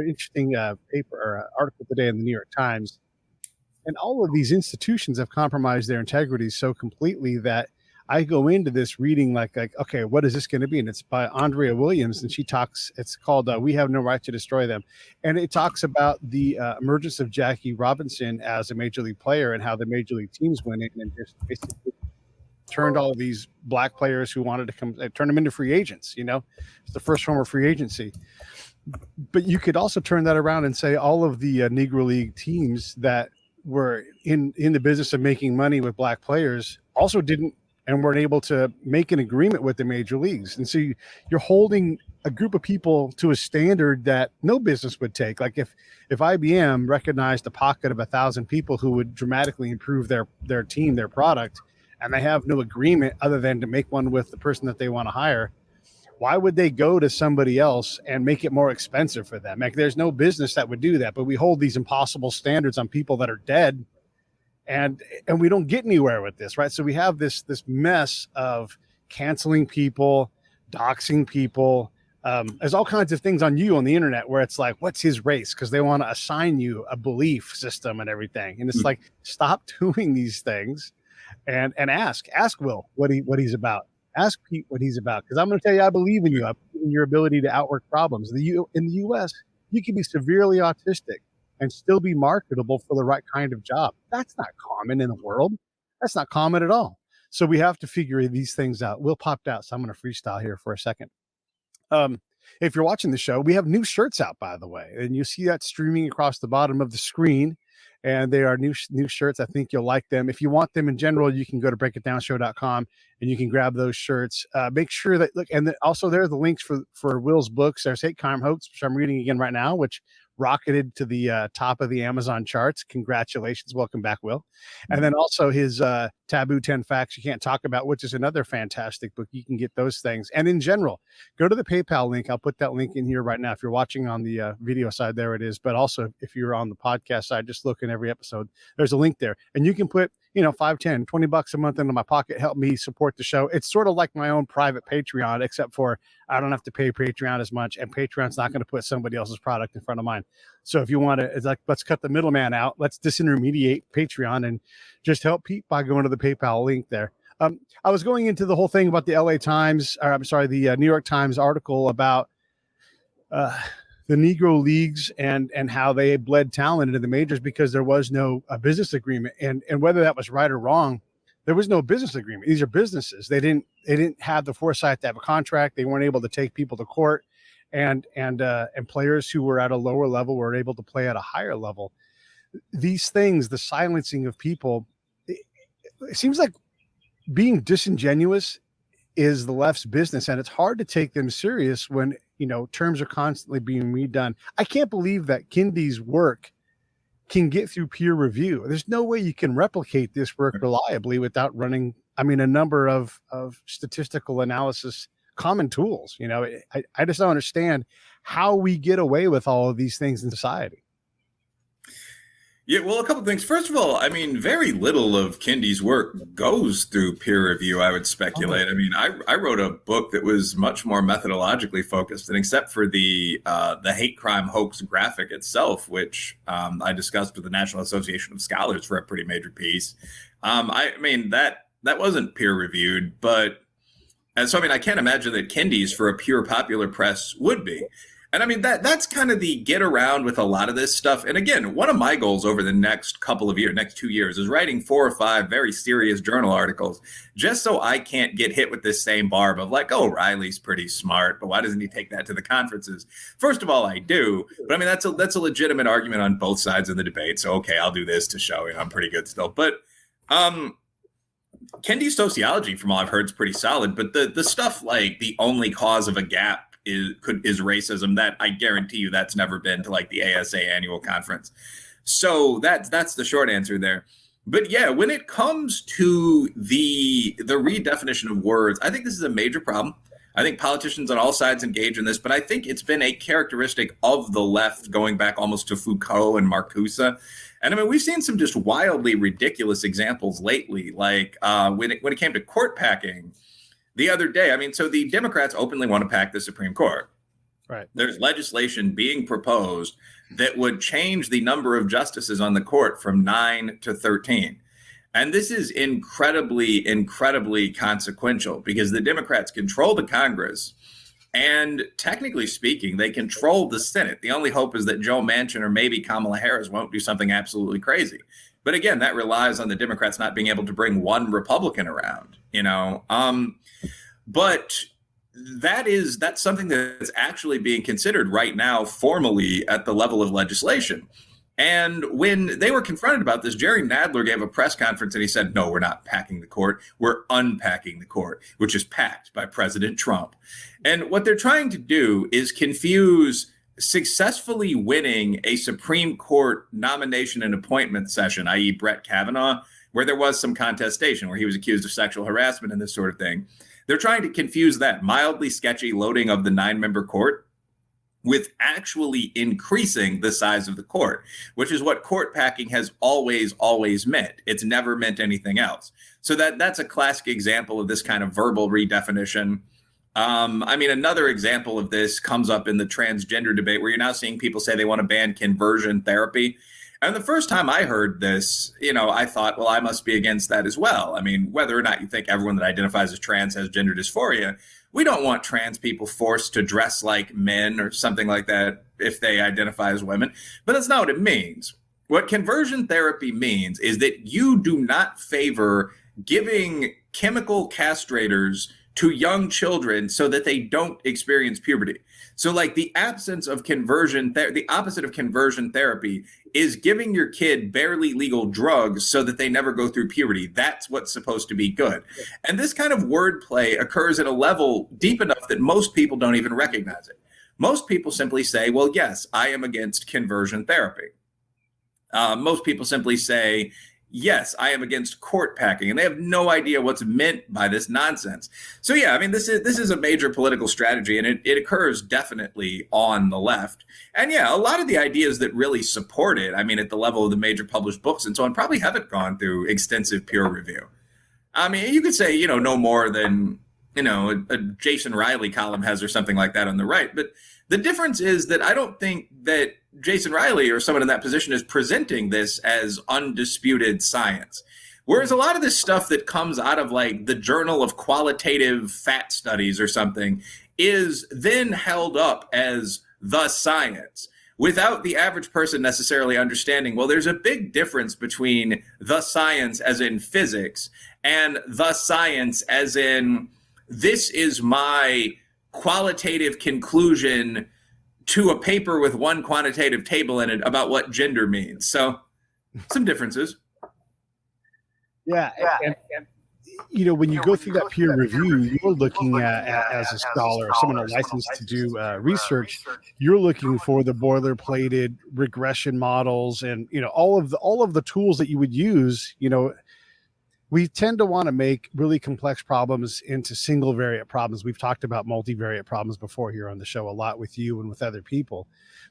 interesting paper or article today in the New York Times. And all of these institutions have compromised their integrity so completely that I go into this reading like, okay, what is this going to be? And it's by Andrea Williams, and she talks, it's called We Have No Right to Destroy Them. And it talks about the emergence of Jackie Robinson as a major league player and how the major league teams went in and just basically turned all of these black players who wanted to come, turn them into free agents. It's the first form of free agency. But you could also turn that around and say all of the Negro League teams that were in the business of making money with black players also didn't and weren't able to make an agreement with the major leagues. And so you're holding a group of people to a standard that no business would take. Like if IBM recognized a pocket of 1,000 people who would dramatically improve their team, their product, and they have no agreement other than to make one with the person that they want to hire, why would they go to somebody else and make it more expensive for them? Like, there's no business that would do that, but we hold these impossible standards on people that are dead. And we don't get anywhere with this, right? So we have this mess of canceling people, doxing people. There's all kinds of things on you on the internet where it's like, what's his race? Because they want to assign you a belief system and everything. And it's like, stop doing these things and ask Will what he's about. Ask Pete what he's about. Because I'm going to tell you, I believe in you. I believe in your ability to outwork problems. In the U.S., you can be severely autistic and still be marketable for the right kind of job. That's not common in the world. That's not common at all. So we have to figure these things out. Will popped out, so I'm going to freestyle here for a second. If you're watching the show, we have new shirts out, by the way, and you see that streaming across the bottom of the screen. And they are new shirts. I think you'll like them. If you want them in general, you can go to breakitdownshow.com and you can grab those shirts. Make sure that, look, and also there are the links for Will's books. There's Hate Crime Hoax, which I'm reading again right now, which rocketed to the top of the Amazon charts. Congratulations. Welcome back, Will. And then also his Taboo 10 Facts You Can't Talk About, which is another fantastic book. You can get those things. And in general, go to the PayPal link. I'll put that link in here right now. If you're watching on the video side, there it is. But also if you're on the podcast side, just look in every episode, there's a link there. And you can put $5, $10, $20 a month into my pocket, help me support the show. It's sort of like my own private Patreon, except for I don't have to pay Patreon as much, and Patreon's not going to put somebody else's product in front of mine. So if you want to, it's like, let's cut the middleman out. Let's disintermediate Patreon and just help Pete by going to the PayPal link there. I was going into the whole thing about the the New York Times article about the Negro Leagues and how they bled talent into the majors because there was no business agreement. And whether that was right or wrong, there was no business agreement. These are businesses. They didn't have the foresight to have a contract. They weren't able to take people to court, and players who were at a lower level were able to play at a higher level. These things, the silencing of people, it seems like being disingenuous is the left's business, and it's hard to take them serious when terms are constantly being redone. I can't believe that Kindy's work can get through peer review. There's no way you can replicate this work reliably without running a number of statistical analysis common tools. I just don't understand how we get away with all of these things in society. Yeah, well, a couple of things. First of all, very little of Kindy's work goes through peer review, I would speculate. I wrote a book that was much more methodologically focused, and except for the Hate Crime Hoax graphic itself, which I discussed with the National Association of Scholars for a pretty major piece, that wasn't peer reviewed, so I can't imagine that Kindy's for a pure popular press would be. And that's kind of the get around with a lot of this stuff. And again, one of my goals over the next 2 years is writing 4 or 5 very serious journal articles, just so I can't get hit with this same barb of like, oh, Riley's pretty smart, but why doesn't he take that to the conferences? First of all, I do, but that's a legitimate argument on both sides of the debate. So, okay, I'll do this to show I'm pretty good still. But Kindy's sociology, from all I've heard, is pretty solid. But the stuff like the only cause of a gap is racism, that I guarantee you that's never been to like the ASA annual conference. So that's the short answer there. But yeah, when it comes to the redefinition of words, I think this is a major problem. I think politicians on all sides engage in this, but I think it's been a characteristic of the left going back almost to Foucault and Marcuse. And we've seen some just wildly ridiculous examples lately, like when it came to court packing. The other day, so the Democrats openly want to pack the Supreme Court. Right. There's legislation being proposed that would change the number of justices on the court from 9 to 13. And this is incredibly, incredibly consequential because the Democrats control the Congress. And technically speaking, they control the Senate. The only hope is that Joe Manchin or maybe Kamala Harris won't do something absolutely crazy. But again, that relies on the Democrats not being able to bring one Republican around, But that's something that's actually being considered right now formally at the level of legislation. And when they were confronted about this, Jerry Nadler gave a press conference and he said, no, we're not packing the court. We're unpacking the court, which is packed by President Trump. And what they're trying to do is confuse successfully winning a Supreme Court nomination and appointment session, i.e. Brett Kavanaugh, where there was some contestation, where he was accused of sexual harassment and this sort of thing. They're trying to confuse that mildly sketchy loading of the 9-member court with actually increasing the size of the court, which is what court packing has always meant. It's never meant anything else. So that's a classic example of this kind of verbal redefinition. Another example of this comes up in the transgender debate, where you're now seeing people say they want to ban conversion therapy. And the first time I heard this, I thought, well, I must be against that as well. Whether or not you think everyone that identifies as trans has gender dysphoria, we don't want trans people forced to dress like men or something like that if they identify as women. But that's not what it means. What conversion therapy means is that you do not favor giving chemical castrators to young children so that they don't experience puberty. So like the absence of the opposite of conversion therapy is giving your kid barely legal drugs so that they never go through puberty. That's what's supposed to be good. And this kind of wordplay occurs at a level deep enough that most people don't even recognize it. Most people simply say, well, yes, I am against conversion therapy. Most people simply say, yes, I am against court packing, and they have no idea what's meant by this nonsense. So yeah, I mean, this is a major political strategy, and it occurs definitely on the left. And yeah, a lot of the ideas that really support it, I mean, at the level of the major published books and so on, probably haven't gone through extensive peer review. I mean, you could say, no more than, a Jason Riley column has or something like that on the right. But the difference is that I don't think that Jason Riley or someone in that position is presenting this as undisputed science. Whereas a lot of this stuff that comes out of like the Journal of Qualitative Fat Studies or something is then held up as the science without the average person necessarily understanding, well, there's a big difference between the science as in physics and the science as in this is my qualitative conclusion to a paper with one quantitative table in it about what gender means. So some differences. Yeah. And when you go through that peer review, you're looking at, as a scholar, someone licensed to do research, you're looking for the boilerplated regression models and, all of the tools that you would use. We tend to want to make really complex problems into single variate problems. We've talked about multivariate problems before here on the show a lot with you and with other people.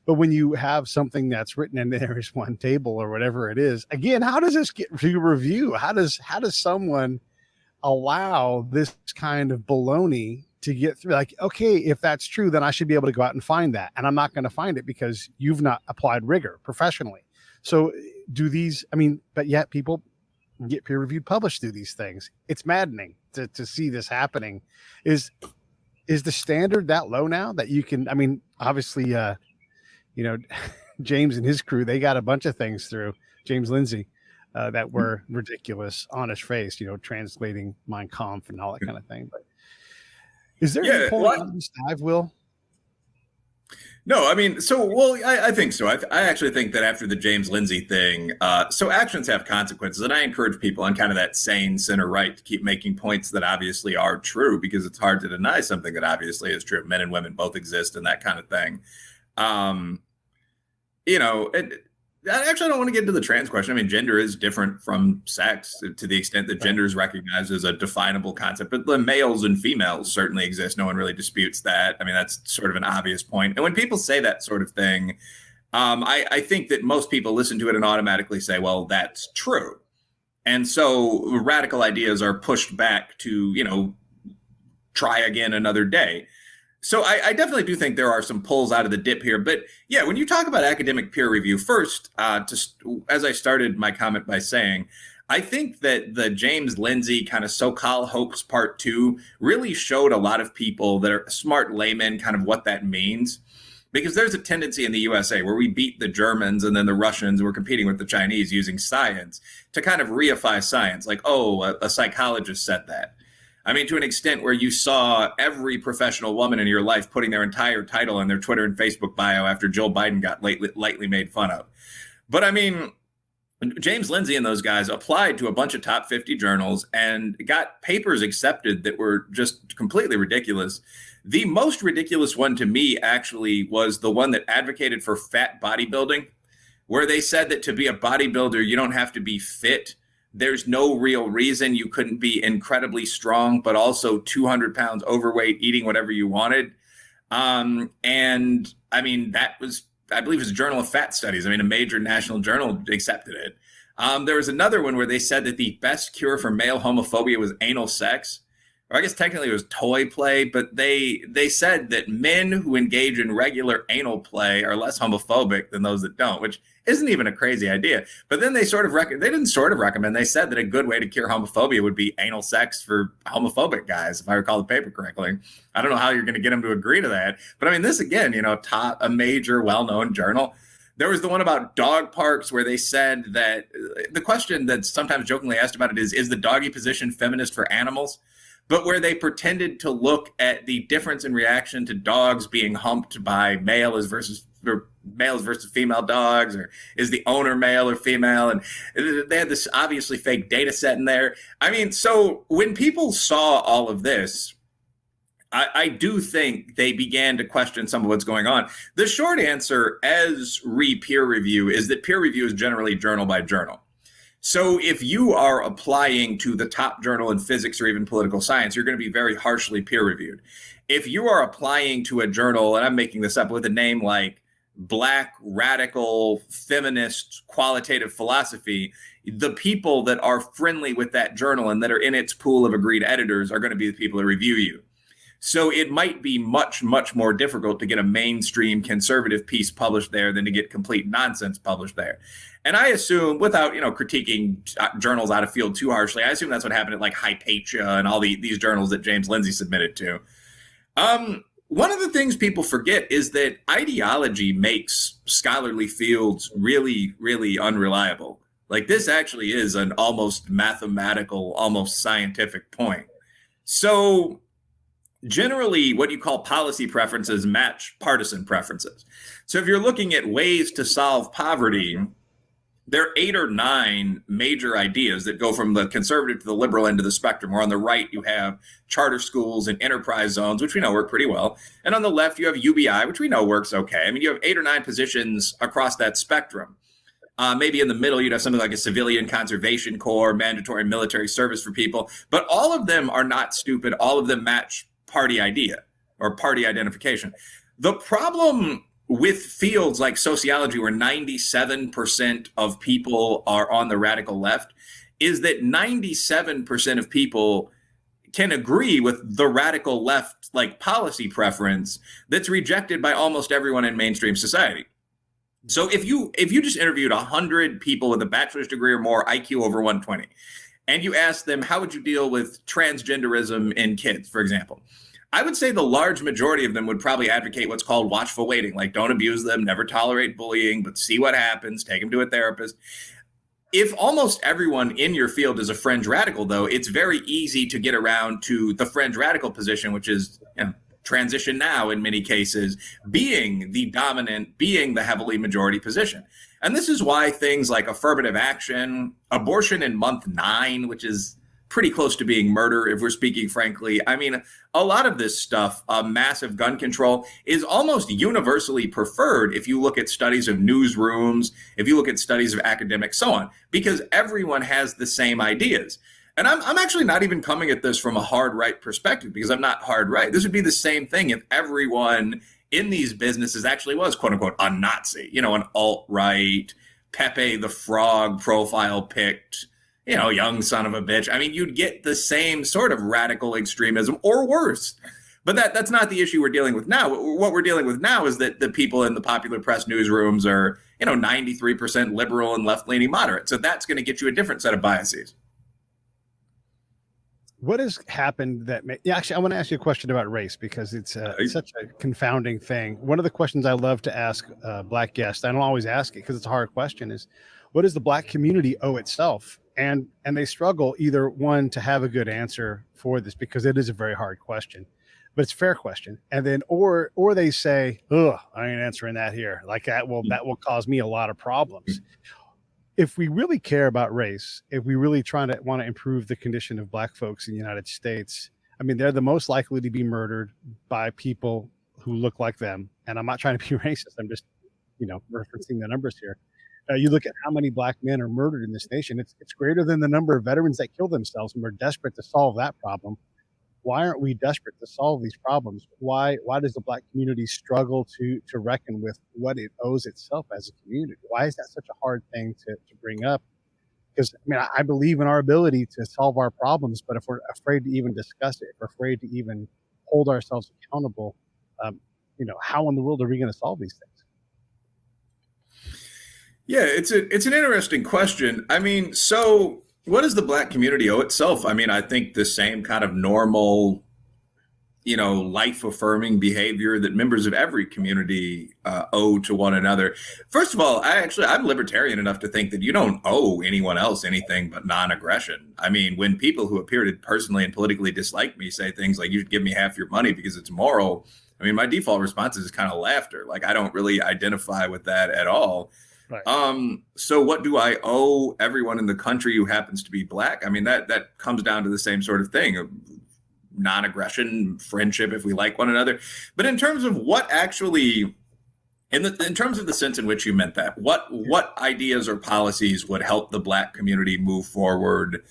But when you have something that's written in there is one table or whatever it is, again, how does this get to review? How does someone allow this kind of baloney to get through? Like, okay, if that's true, then I should be able to go out and find that. And I'm not going to find it because you've not applied rigor professionally. So but yet people get peer reviewed, published through these things. It's maddening to see this happening. Is the standard that low now that you can, obviously, James and his crew, they got a bunch of things through, James Lindsay, that were ridiculous on his face, translating Mein Kampf and all that kind of thing. But is there any point in this dive, Will? No, I think so. I actually think that after the James Lindsay thing, so actions have consequences. And I encourage people on kind of that sane center right to keep making points that obviously are true, because it's hard to deny something that obviously is true. Men and women both exist and that kind of thing. I actually don't want to get into the trans question. Gender is different from sex to the extent that gender is recognized as a definable concept. But the males and females certainly exist. No one really disputes that. That's sort of an obvious point. And when people say that sort of thing, I think that most people listen to it and automatically say, well, that's true. And so radical ideas are pushed back to, try again another day. So I definitely do think there are some pulls out of the dip here. But yeah, when you talk about academic peer review, first, as I started my comment by saying, I think that the James Lindsay kind of so-called hoax part 2 really showed a lot of people that are smart laymen kind of what that means. Because there's a tendency in the USA where we beat the Germans and then the Russians, we're competing with the Chinese using science to kind of reify science. Like, a psychologist said that. To an extent where you saw every professional woman in your life putting their entire title in their Twitter and Facebook bio after Joe Biden got lightly made fun of. But James Lindsay and those guys applied to a bunch of top 50 journals and got papers accepted that were just completely ridiculous. The most ridiculous one to me actually was the one that advocated for fat bodybuilding, where they said that to be a bodybuilder, you don't have to be fit. There's no real reason you couldn't be incredibly strong, but also 200 pounds overweight, eating whatever you wanted. That was, I believe, it was Journal of Fat Studies. A major national journal accepted it. There was another one where they said that the best cure for male homophobia was anal sex. Or I guess technically it was toy play, but they said that men who engage in regular anal play are less homophobic than those that don't, which isn't even a crazy idea. But then they didn't recommend, they said that a good way to cure homophobia would be anal sex for homophobic guys, if I recall the paper correctly. I don't know how you're going to get them to agree to that. But this again, top a major well-known journal. There was the one about dog parks where they said that the question that's sometimes jokingly asked about it is the doggy position feminist for animals? But where they pretended to look at the difference in reaction to dogs being humped by males versus female dogs, or is the owner male or female? And they had this obviously fake data set in there. So when people saw all of this, I do think they began to question some of what's going on. The short answer as peer review is that peer review is generally journal by journal. So if you are applying to the top journal in physics or even political science, you're going to be very harshly peer reviewed. If you are applying to a journal, and I'm making this up, with a name like Black Radical Feminist Qualitative Philosophy, the people that are friendly with that journal and that are in its pool of agreed editors are going to be the people that review you. So it might be much, much more difficult to get a mainstream conservative piece published there than to get complete nonsense published there. And I assume, without critiquing journals out of field too harshly, I assume that's what happened at like Hypatia and all these journals that James Lindsay submitted to. One of the things people forget is that ideology makes scholarly fields really, really unreliable. Like, this actually is an almost mathematical, almost scientific point. So generally, what you call policy preferences match partisan preferences. So if you're looking at ways to solve poverty, there are 8 or 9 major ideas that go from the conservative to the liberal end of the spectrum. Where on the right, you have charter schools and enterprise zones, which we know work pretty well. And on the left, you have UBI, which we know works okay. I mean, you have 8 or 9 positions across that spectrum. Maybe in the middle, you'd have something like a civilian conservation corps, mandatory military service for people. But all of them are not stupid. All of them match party idea or party identification. The problem with fields like sociology, where 97% of people are on the radical left, is that 97% of people can agree with the radical left like policy preference that's rejected by almost everyone in mainstream society. So if you just interviewed 100 people with a bachelor's degree or more, IQ over 120, and you asked them, how would you deal with transgenderism in kids, for example? I would say the large majority of them would probably advocate what's called watchful waiting, like don't abuse them, never tolerate bullying, but see what happens, take them to a therapist. If almost everyone in your field is a fringe radical, though, it's very easy to get around to the fringe radical position, which is transition now in many cases, being the dominant, being the heavily majority position. And this is why things like affirmative action, abortion in month 9, which is pretty close to being murder, if we're speaking frankly. I mean, a lot of this stuff, massive gun control, is almost universally preferred if you look at studies of newsrooms, if you look at studies of academics, so on, because everyone has the same ideas. And I'm actually not even coming at this from a hard right perspective, because I'm not hard right. This would be the same thing if everyone in these businesses actually was, quote unquote, a Nazi, an alt-right, Pepe the Frog profile picked, young son of a bitch. I mean, you'd get the same sort of radical extremism or worse. But that's not the issue we're dealing with now. What we're dealing with now is that the people in the popular press newsrooms are, 93% liberal and left-leaning moderate. So that's going to get you a different set of biases. What has happened that actually, I want to ask you a question about race, because it's such a confounding thing. One of the questions I love to ask Black guests, I don't always ask it because it's a hard question, is what does the Black community owe itself? And they struggle, either one, to have a good answer for this, because it is a very hard question, but it's a fair question. And then, or they say, "Oh, I ain't answering that here." Like that will cause me a lot of problems. If we really care about race, if we really want to improve the condition of Black folks in the United States, I mean, they're the most likely to be murdered by people who look like them. And I'm not trying to be racist. I'm just, referencing the numbers here. You look at how many Black men are murdered in this nation. It's greater than the number of veterans that kill themselves, and we're desperate to solve that problem. Why aren't we desperate to solve these problems? Why does the Black community struggle to reckon with what it owes itself as a community? Why is that such a hard thing to bring up? Because I believe in our ability to solve our problems, but if we're afraid to even discuss it, if we're afraid to even hold ourselves accountable, how in the world are we going to solve these things? Yeah, it's an interesting question. I mean, so what does the Black community owe itself? I mean, I think the same kind of normal, life-affirming behavior that members of every community owe to one another. First of all, I'm libertarian enough to think that you don't owe anyone else anything but non-aggression. I mean, when people who appear to personally and politically dislike me say things like, "You should give me half your money because it's moral," I mean, my default response is kind of laughter. Like, I don't really identify with that at all. Right. So what do I owe everyone in the country who happens to be Black? I mean, that comes down to the same sort of thing of non-aggression, friendship, if we like one another. But in terms of what actually In terms of the sense in which you meant that, what ideas or policies would help the Black community move forward?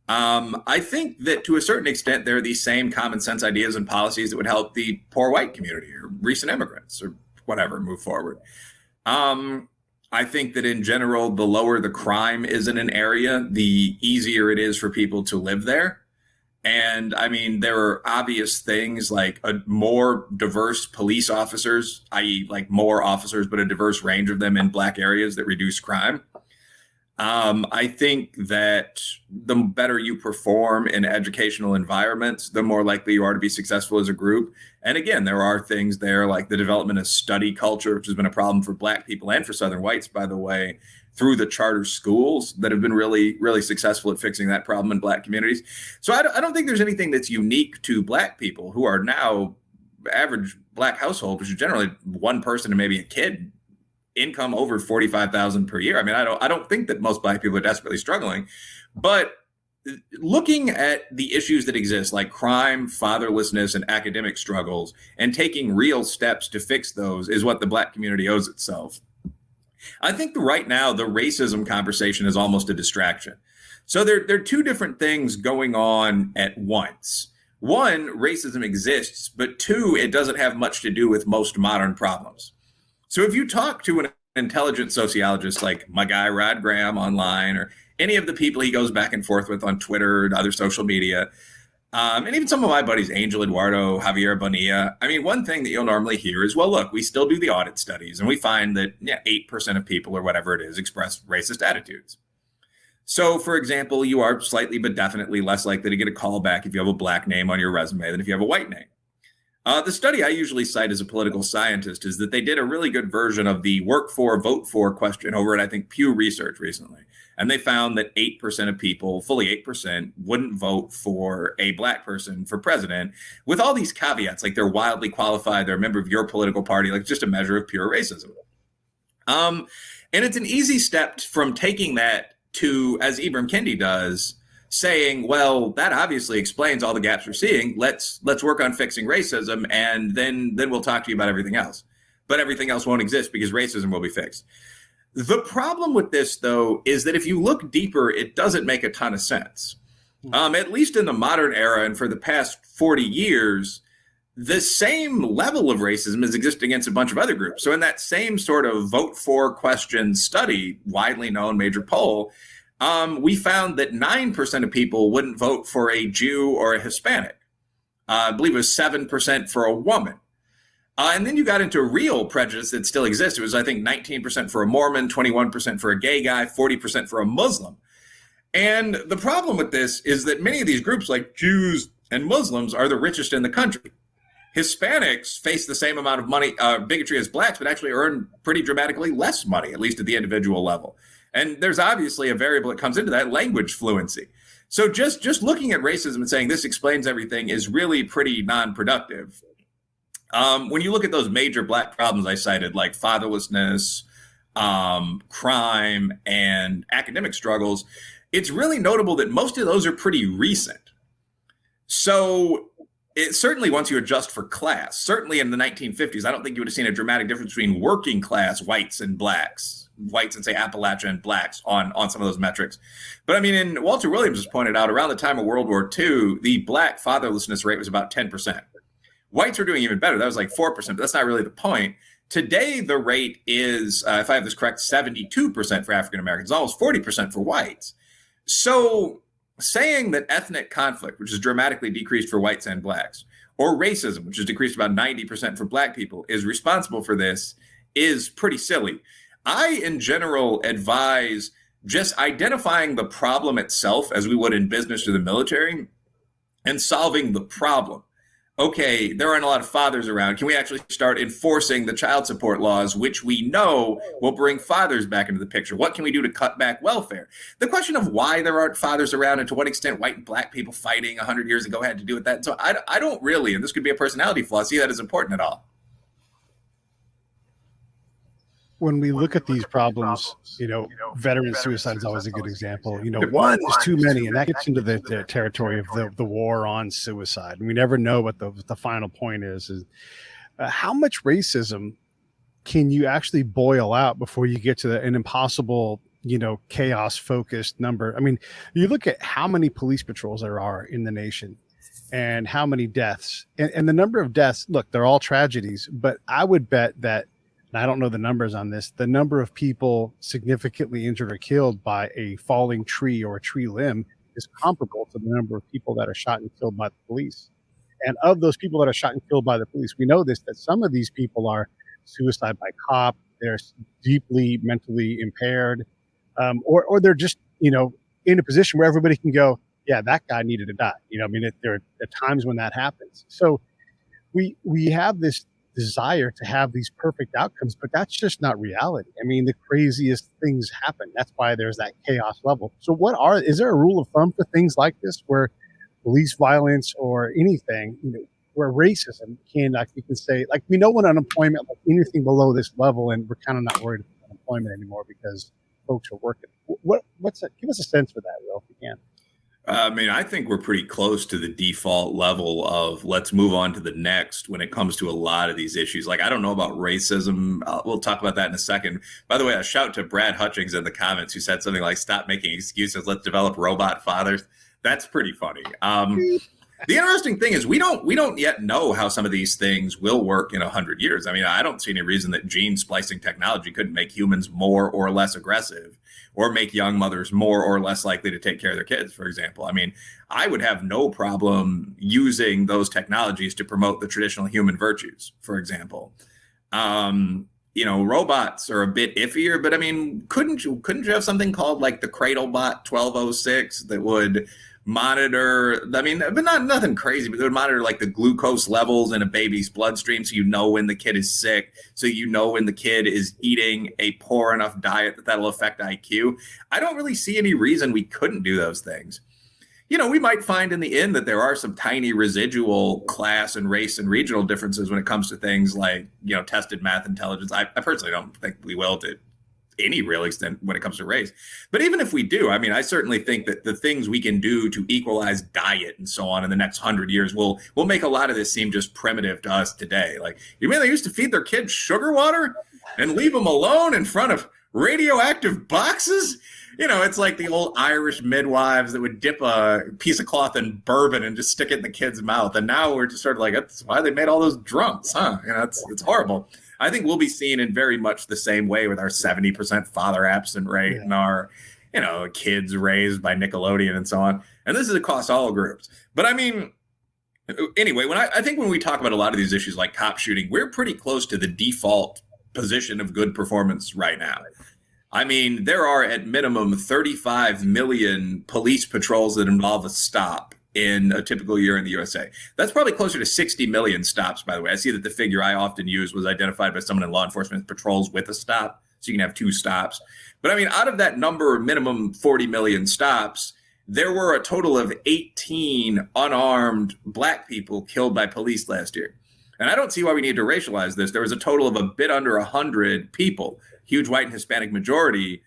I think that to a certain extent, they're the same common sense ideas and policies that would help the poor white community or recent immigrants or whatever move forward. I think that in general, the lower the crime is in an area, the easier it is for people to live there. And I mean, there are obvious things like more diverse police officers, i.e. like more officers, but a diverse range of them in Black areas that reduce crime. I think that the better you perform in educational environments, the more likely you are to be successful as a group. And again, there are things there like the development of study culture, which has been a problem for Black people and for Southern whites, by the way, through the charter schools that have been really, really successful at fixing that problem in Black communities. So I don't think there's anything that's unique to Black people who are now average Black household, which is generally one person and maybe a kid, income over $45,000 per year. I mean, I don't think that most Black people are desperately struggling, but looking at the issues that exist like crime, fatherlessness, and academic struggles, and taking real steps to fix those is what the Black community owes itself. I think right now the racism conversation is almost a distraction. So there are two different things going on at once. One, racism exists, but two, it doesn't have much to do with most modern problems. So if you talk to an intelligent sociologist like my guy Rod Graham online, or any of the people he goes back and forth with on Twitter and other social media, and even some of my buddies, Angel Eduardo, Javier Bonilla, I mean, one thing that you'll normally hear is, well, look, we still do the audit studies, and we find that 8% of people or whatever it is express racist attitudes. So, for example, you are slightly but definitely less likely to get a call back if you have a Black name on your resume than if you have a white name. The study I usually cite as a political scientist is that they did a really good version of the work for, vote for question over at, I think, Pew Research recently. And they found that 8% of people, fully 8%, wouldn't vote for a Black person for president, with all these caveats, like they're wildly qualified, they're a member of your political party, like just a measure of pure racism. And it's an easy step from taking that to, as Ibram Kendi does, saying, well, that obviously explains all the gaps we're seeing. Let's work on fixing racism, and then we'll talk to you about everything else. But everything else won't exist because racism will be fixed. The problem with this, though, is that if you look deeper, it doesn't make a ton of sense. At least in the modern era and for the past 40 years, the same level of racism is existing against a bunch of other groups. So in that same sort of vote for question study, widely known major poll, we found that 9% of people wouldn't vote for a Jew or a Hispanic. I believe it was 7% for a woman. And then you got into real prejudice that still exists. It was, I think, 19% for a Mormon, 21% for a gay guy, 40% for a Muslim. And the problem with this is that many of these groups, like Jews and Muslims, are the richest in the country. Hispanics face the same amount of money, bigotry as Blacks, but actually earn pretty dramatically less money, at least at the individual level. And there's obviously a variable that comes into that, language fluency. So just looking at racism and saying this explains everything is really pretty non-productive. When you look at those major Black problems I cited, like fatherlessness, crime, and academic struggles, it's really notable that most of those are pretty recent. So it certainly, once you adjust for class, certainly in the 1950s, I don't think you would have seen a dramatic difference between working class whites and Blacks, whites in, say, Appalachia and Blacks on some of those metrics. But I mean, in Walter Williams has pointed out, around the time of World War II, the Black fatherlessness rate was about 10%. Whites were doing even better. That was like 4%, but that's not really the point. Today, the rate is, if I have this correct, 72% for African Americans, almost 40% for whites. So saying that ethnic conflict, which is dramatically decreased for whites and Blacks, or racism, which has decreased about 90% for Black people, is responsible for this is pretty silly. I, in general, advise just identifying the problem itself as we would in business or the military and solving the problem. Okay, there aren't a lot of fathers around. Can we actually start enforcing the child support laws, which we know will bring fathers back into the picture? What can we do to cut back welfare? The question of why there aren't fathers around and to what extent white and Black people fighting 100 years ago had to do with that. So I don't really, and this could be a personality flaw, see that as important at all. When we look at these problems, veteran suicide is always a good example. One is too many, and that gets into the territory of the war on suicide. And we never know what the final point is how much racism can you actually boil out before you get to an impossible, chaos focused number? I mean, you look at how many police patrols there are in the nation and how many deaths, and the number of deaths. Look, they're all tragedies, but I would bet that, and I don't know the numbers on this, the number of people significantly injured or killed by a falling tree or a tree limb is comparable to the number of people that are shot and killed by the police. And of those people that are shot and killed by the police, we know that some of these people are suicide by cop, they're deeply mentally impaired, or they're just, in a position where everybody can go, yeah, that guy needed to die. There are times when that happens. So we have this desire to have these perfect outcomes, but that's just not reality. I mean, the craziest things happen. That's why there's that chaos level. So is there a rule of thumb for things like this where police violence or anything, where racism can, like we can say, like we know when unemployment, like anything below this level, and we're kind of not worried about unemployment anymore because folks are working. What's that? Give us a sense for that, Will, if you can. I think we're pretty close to the default level of let's move on to the next when it comes to a lot of these issues. Like, I don't know about racism. We'll talk about that in a second. By the way, a shout to Brad Hutchings in the comments who said something like, stop making excuses. Let's develop robot fathers. That's pretty funny. The interesting thing is we don't yet know how some of these things will work in 100 years. I mean, I don't see any reason that gene splicing technology couldn't make humans more or less aggressive or make young mothers more or less likely to take care of their kids, for example. I mean, I would have no problem using those technologies to promote the traditional human virtues, for example. Robots are a bit iffier, but I mean, couldn't you have something called like the CradleBot 1206 that would monitor, but nothing crazy, but they would monitor like the glucose levels in a baby's bloodstream so you know when the kid is sick, so you know when the kid is eating a poor enough diet that'll affect IQ. I don't really see any reason we couldn't do those things. We might find in the end that there are some tiny residual class and race and regional differences when it comes to things like, tested math intelligence. I personally don't think we will to any real extent when it comes to race. But even if we do, I certainly think that the things we can do to equalize diet and so on in the next 100 years will make a lot of this seem just primitive to us today. Like, you mean they used to feed their kids sugar water and leave them alone in front of radioactive boxes? It's like the old Irish midwives that would dip a piece of cloth in bourbon and just stick it in the kid's mouth. And now we're just sort of like, that's why they made all those drunks, huh? It's horrible. I think we'll be seen in very much the same way with our 70% father absent rate and our, kids raised by Nickelodeon and so on. And this is across all groups. But anyway, when we talk about a lot of these issues like cop shooting, we're pretty close to the default position of good performance right now. There are at minimum 35 million police patrols that involve a stop in a typical year in the USA. That's probably closer to 60 million stops, by the way. I see that the figure I often use was identified by someone in law enforcement patrols with a stop, so you can have two stops. But out of that number, minimum 40 million stops, there were a total of 18 unarmed black people killed by police last year. And I don't see why we need to racialize this. There was a total of a bit under 100 people, huge white and Hispanic majority.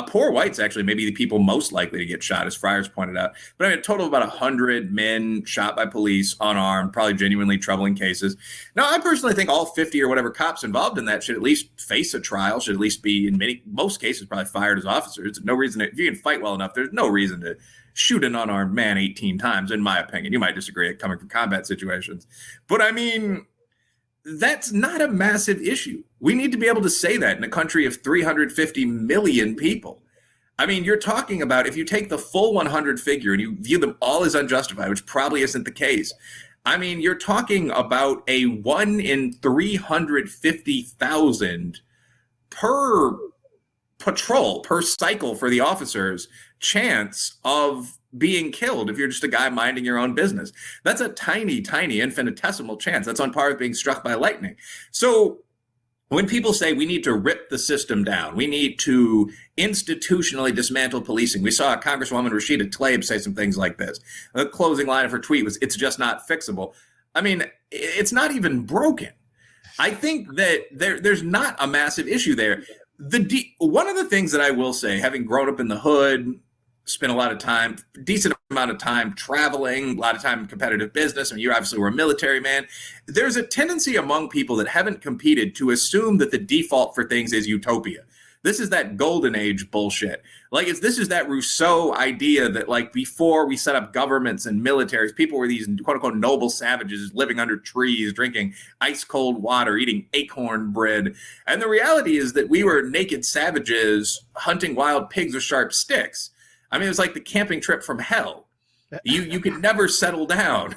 Poor whites, actually, maybe the people most likely to get shot, as Friars pointed out. But a total of about 100 men shot by police, unarmed, probably genuinely troubling cases. Now, I personally think all 50 or whatever cops involved in that should at least face a trial, should at least be, in most cases, probably fired as officers. No reason if you can fight well enough, there's no reason to shoot an unarmed man 18 times, in my opinion. You might disagree coming from combat situations. But that's not a massive issue. We need to be able to say that in a country of 350 million people. You're talking about, if you take the full 100 figure and you view them all as unjustified, which probably isn't the case, you're talking about a 1 in 350,000 per patrol, per cycle for the officers chance of being killed if you're just a guy minding your own business. That's a tiny, tiny infinitesimal chance. That's on par with being struck by lightning. So when people say we need to rip the system down, we need to institutionally dismantle policing. We saw Congresswoman Rashida Tlaib say some things like this. The closing line of her tweet was, "It's just not fixable." It's not even broken. I think that there's not a massive issue there. One of the things that I will say, having grown up in the hood, spent a lot of time, decent amount of time traveling, a lot of time in competitive business. I mean, you obviously were a military man. There's a tendency among people that haven't competed to assume that the default for things is utopia. This is that golden age bullshit. Like, this is that Rousseau idea that, like, before we set up governments and militaries, people were these quote unquote noble savages living under trees, drinking ice cold water, eating acorn bread. And the reality is that we were naked savages hunting wild pigs with sharp sticks. I mean, it was like the camping trip from hell. You could never settle down.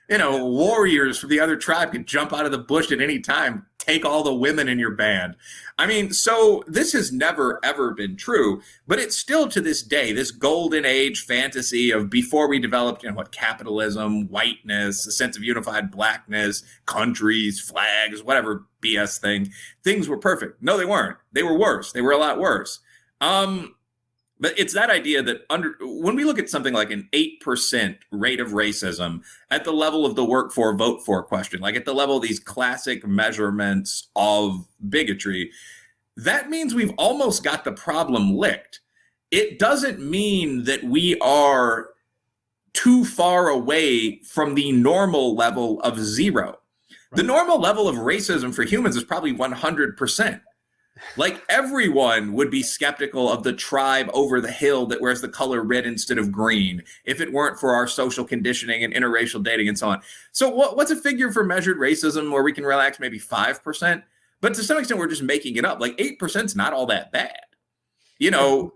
Warriors from the other tribe could jump out of the bush at any time, take all the women in your band. I mean, so this has never, ever been true, but it's still to this day, this golden age fantasy of before we developed, capitalism, whiteness, a sense of unified blackness, countries, flags, whatever BS things were perfect. No, they weren't. They were worse. They were a lot worse. But it's that idea that when we look at something like an 8% rate of racism at the level of the work for, vote for question, like at the level of these classic measurements of bigotry, that means we've almost got the problem licked. It doesn't mean that we are too far away from the normal level of zero. The normal level of racism for humans is probably 100%. Like, everyone would be skeptical of the tribe over the hill that wears the color red instead of green if it weren't for our social conditioning and interracial dating and so on. So what's a figure for measured racism where we can relax maybe 5%? But to some extent, we're just making it up. Like, 8% is not all that bad.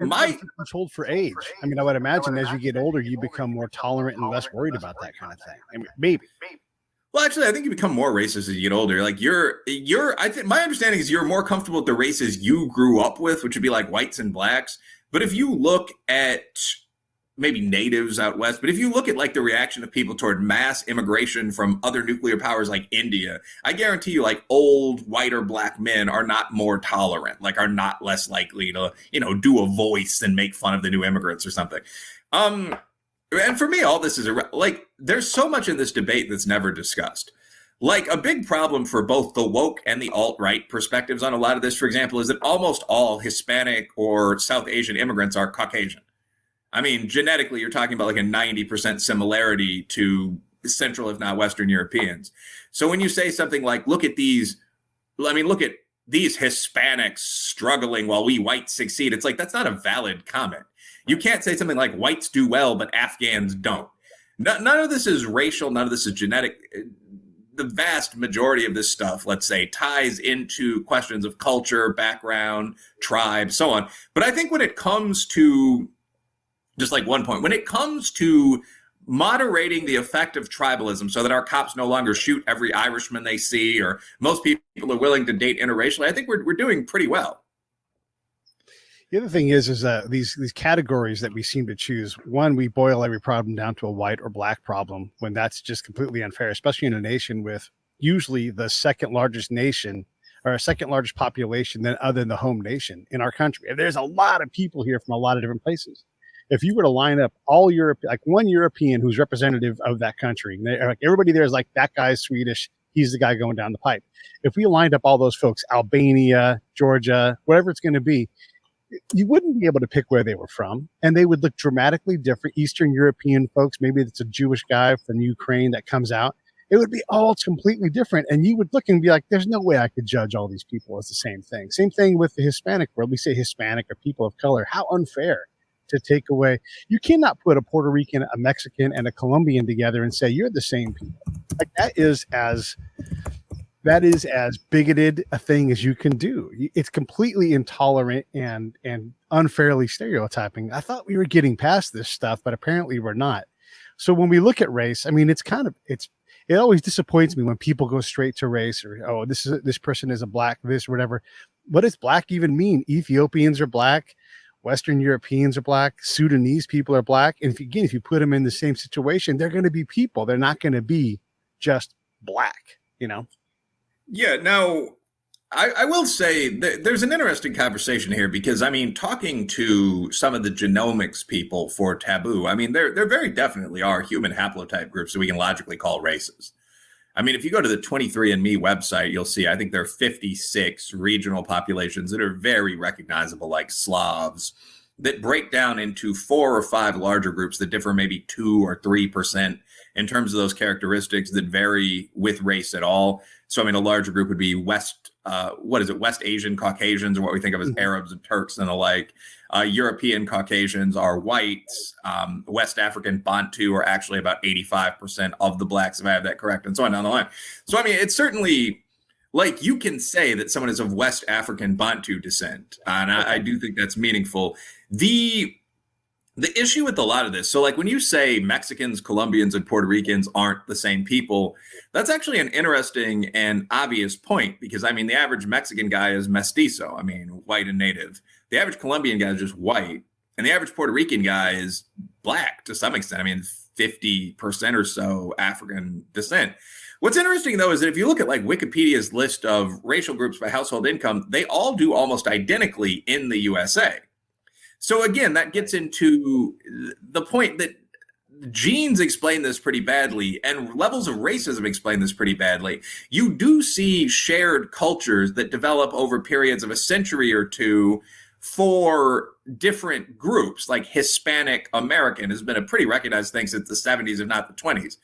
My threshold for age. I mean, I would imagine as you get older, you become more tolerant and less worried about that kind of thing. I mean, maybe. Well, actually, I think you become more racist as you get older. Like, I think my understanding is you're more comfortable with the races you grew up with, which would be like whites and blacks. But if you look at maybe natives out west, but if you look at like the reaction of people toward mass immigration from other nuclear powers like India, I guarantee you, like, old white or black men are not more tolerant, like are not less likely to, do a voice and make fun of the new immigrants or something. And for me, all this is there's so much in this debate that's never discussed. Like, a big problem for both the woke and the alt-right perspectives on a lot of this, for example, is that almost all Hispanic or South Asian immigrants are Caucasian. I mean, genetically, you're talking about like a 90% similarity to Central, if not Western Europeans. So when you say something like, look at these Hispanics struggling while we whites succeed, it's like, that's not a valid comment. You can't say something like whites do well, but Afghans don't. None of this is racial. None of this is genetic. The vast majority of this stuff, let's say, ties into questions of culture, background, tribe, so on. But I think when it comes to, just like one point, when it comes to moderating the effect of tribalism so that our cops no longer shoot every Irishman they see, or most people are willing to date interracially, I think we're doing pretty well. The other thing is these categories that we seem to choose. One, we boil every problem down to a white or black problem, when that's just completely unfair, especially in a nation with usually the second largest nation or a second largest population other than the home nation in our country. And there's a lot of people here from a lot of different places. If you were to line up all Europe, like one European who's representative of that country, like everybody there is like, that guy's Swedish, he's the guy going down the pipe. If we lined up all those folks, Albania, Georgia, whatever it's going to be, you wouldn't be able to pick where they were from, and they would look dramatically different. Eastern European folks, maybe it's a Jewish guy from Ukraine that comes out. It would be all completely different. And you would look and be like, there's no way I could judge all these people as the same thing. Same thing with the Hispanic world. We say Hispanic or people of color. How unfair to take away. You cannot put a Puerto Rican, a Mexican, and a Colombian together and say you're the same people. Like, that is as bigoted a thing as you can do. It's completely intolerant and unfairly stereotyping. I thought we were getting past this stuff, but apparently we're not. So when we look at race, I mean, it always disappoints me when people go straight to race, or, oh, this person is a black, this or whatever. What does black even mean? Ethiopians are black. Western Europeans are black. Sudanese people are black. And if you put them in the same situation, they're going to be people. They're not going to be just black, Yeah. Now, I will say that there's an interesting conversation here, because, I mean, talking to some of the genomics people for Taboo, I mean, there very definitely are human haplotype groups that we can logically call races. I mean, if you go to the 23andMe website, you'll see, I think there are 56 regional populations that are very recognizable, like Slavs, that break down into 4 or 5 larger groups that differ maybe 2 or 3% in terms of those characteristics that vary with race at all. So, I mean, a larger group would be West Asian Caucasians, or what we think of as Arabs and Turks and the like. European Caucasians are whites. West African Bantu are actually about 85% of the blacks, if I have that correct, and so on down the line. So, I mean, it's certainly, like, you can say that someone is of West African Bantu descent, and I do think that's meaningful. The issue with a lot of this, so like when you say Mexicans, Colombians, and Puerto Ricans aren't the same people, that's actually an interesting and obvious point, because I mean, the average Mexican guy is mestizo, I mean, white and native. The average Colombian guy is just white, and the average Puerto Rican guy is black to some extent. I mean, 50% or so African descent. What's interesting, though, is that if you look at like Wikipedia's list of racial groups by household income, they all do almost identically in the USA. So again, that gets into the point that genes explain this pretty badly, and levels of racism explain this pretty badly. You do see shared cultures that develop over periods of a century or two for different groups, like Hispanic American has been a pretty recognized thing since the 70s, if not the 20s.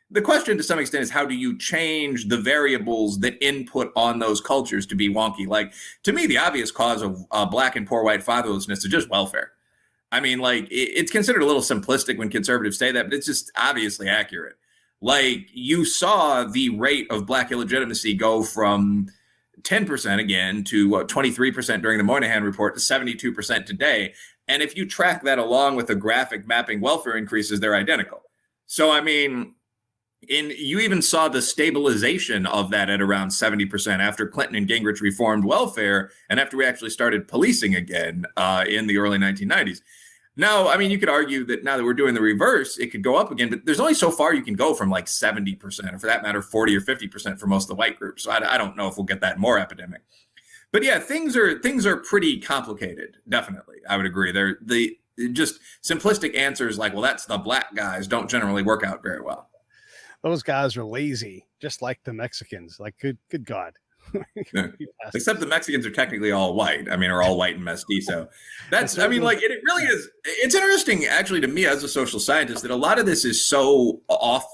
The question to some extent is, how do you change the variables that input on those cultures to be wonky? Like, to me, the obvious cause of black and poor white fatherlessness is just welfare. I mean, like, it's considered a little simplistic when conservatives say that, but it's just obviously accurate. Like, you saw the rate of black illegitimacy go from 10% again to 23% during the Moynihan report to 72% today. And if you track that along with a graphic mapping welfare increases, they're identical. So, I mean, you even saw the stabilization of that at around 70% after Clinton and Gingrich reformed welfare, and after we actually started policing again in the early 1990s. Now, I mean, you could argue that now that we're doing the reverse, it could go up again, but there's only so far you can go from like 70%, or for that matter, 40 or 50% for most of the white groups. So I don't know if we'll get that more epidemic. But yeah, things are pretty complicated. Definitely, I would agree. They're just simplistic answers like, well, that's the black guys, don't generally work out very well. Those guys are lazy, just like the Mexicans. Like, good God. Yeah. Except the Mexicans are technically all white. I mean, are all white and mestizo. That's, I mean, like, it really is. It's interesting, actually, to me as a social scientist, that a lot of this is so off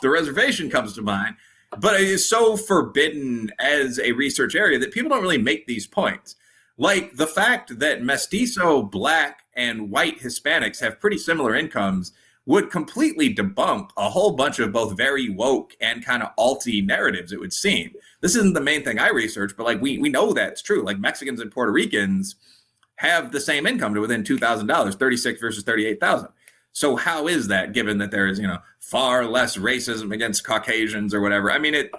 the reservation comes to mind, but it is so forbidden as a research area that people don't really make these points. Like the fact that mestizo, black, and white Hispanics have pretty similar incomes would completely debunk a whole bunch of both very woke and kind of alty narratives, it would seem. This isn't the main thing I research, but like we know that's true. Like Mexicans and Puerto Ricans have the same income to within $2,000, 36 versus 38,000. So how is that, given that there is, far less racism against Caucasians or whatever? I mean,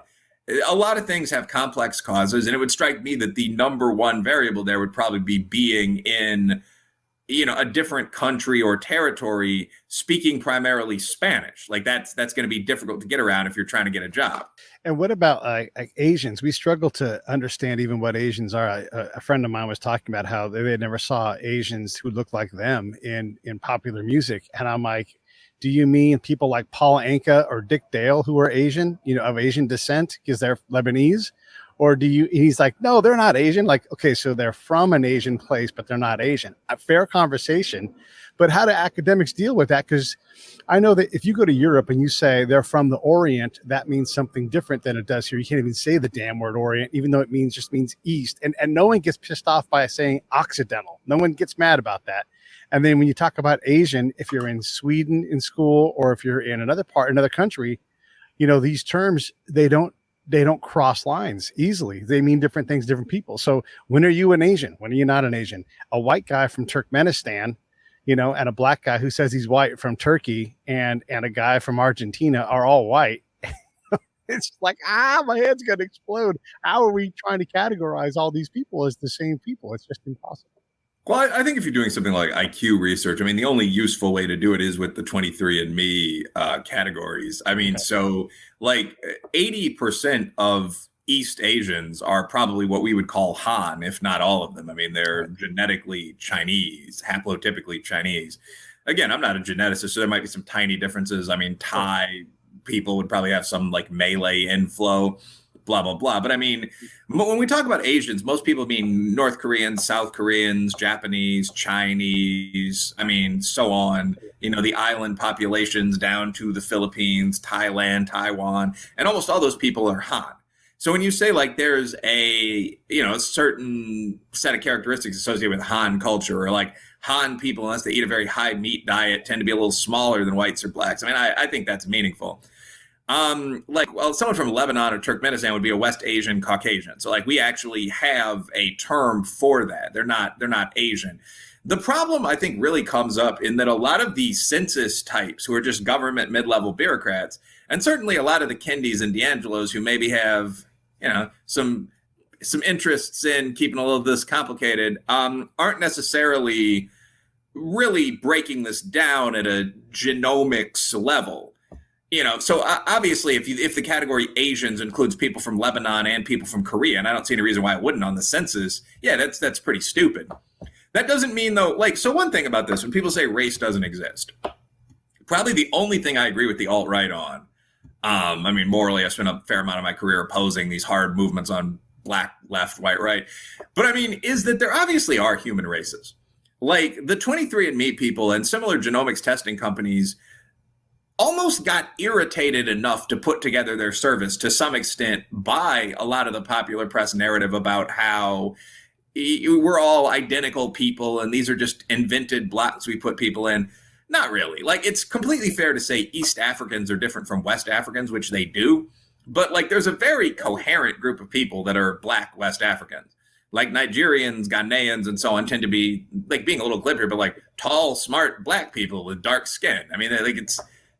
a lot of things have complex causes, and it would strike me that the number one variable there would probably be being in a different country or territory speaking primarily Spanish. Like that's going to be difficult to get around if you're trying to get a job. And what about like Asians? We struggle to understand even what Asians are. A friend of mine was talking about how they never saw Asians who looked like them in popular music. And I'm like, do you mean people like Paul Anka or Dick Dale who are Asian, of Asian descent because they're Lebanese? Or he's like, no, they're not Asian. Like, okay, so they're from an Asian place, but they're not Asian. A fair conversation. But how do academics deal with that? Because I know that if you go to Europe and you say they're from the Orient, that means something different than it does here. You can't even say the damn word Orient, even though it just means East. And no one gets pissed off by saying Occidental. No one gets mad about that. And then when you talk about Asian, if you're in Sweden in school, or if you're in another country, these terms, they don't cross lines easily. They mean different things, different people. So when are you an Asian? When are you not an Asian? A white guy from Turkmenistan, and a black guy who says he's white from Turkey and a guy from Argentina are all white. It's like, my head's going to explode. How are we trying to categorize all these people as the same people? It's just impossible. Well, I think if you're doing something like IQ research, I mean, the only useful way to do it is with the 23andMe categories. I mean, so like 80% of East Asians are probably what we would call Han, if not all of them. I mean, they're genetically Chinese, haplotypically Chinese. Again, I'm not a geneticist, so there might be some tiny differences. I mean, Thai people would probably have some like Malay inflow. blah, blah, blah. But I mean, when we talk about Asians, most people mean North Koreans, South Koreans, Japanese, Chinese, I mean, so on, you know, the island populations down to the Philippines, Thailand, Taiwan, and almost all those people are Han. So when you say like there's a, you know, a certain set of characteristics associated with Han culture, or like Han people, unless they eat a very high meat diet, tend to be a little smaller than whites or blacks. I mean, I think that's meaningful. Like, well, someone from Lebanon or Turkmenistan would be a West Asian Caucasian. So like we actually have a term for that. They're not Asian. The problem, I think, really comes up in that a lot of the census types who are just government mid-level bureaucrats, and certainly a lot of the Kendys and D'Angelos who maybe have, you know, some interests in keeping all of this complicated, aren't necessarily really breaking this down at a genomics level. You know, so obviously, if the category Asians includes people from Lebanon and people from Korea, and I don't see any reason why it wouldn't on the census, yeah, that's pretty stupid. That doesn't mean, though, like, so one thing about this, when people say race doesn't exist, probably the only thing I agree with the alt-right on, I mean, morally, I spent a fair amount of my career opposing these hard movements on black, left, white, right. But I mean, is that there obviously are human races. Like the 23andMe people and similar genomics testing companies almost got irritated enough to put together their service to some extent by a lot of the popular press narrative about how we're all identical people and these are just invented blocks we put people in. Not really. Like, it's completely fair to say East Africans are different from West Africans, which they do. But like, there's a very coherent group of people that are black West Africans. Like Nigerians, Ghanaians, and so on tend to be, like, being a little glib here, but like tall, smart black people with dark skin. I mean, like,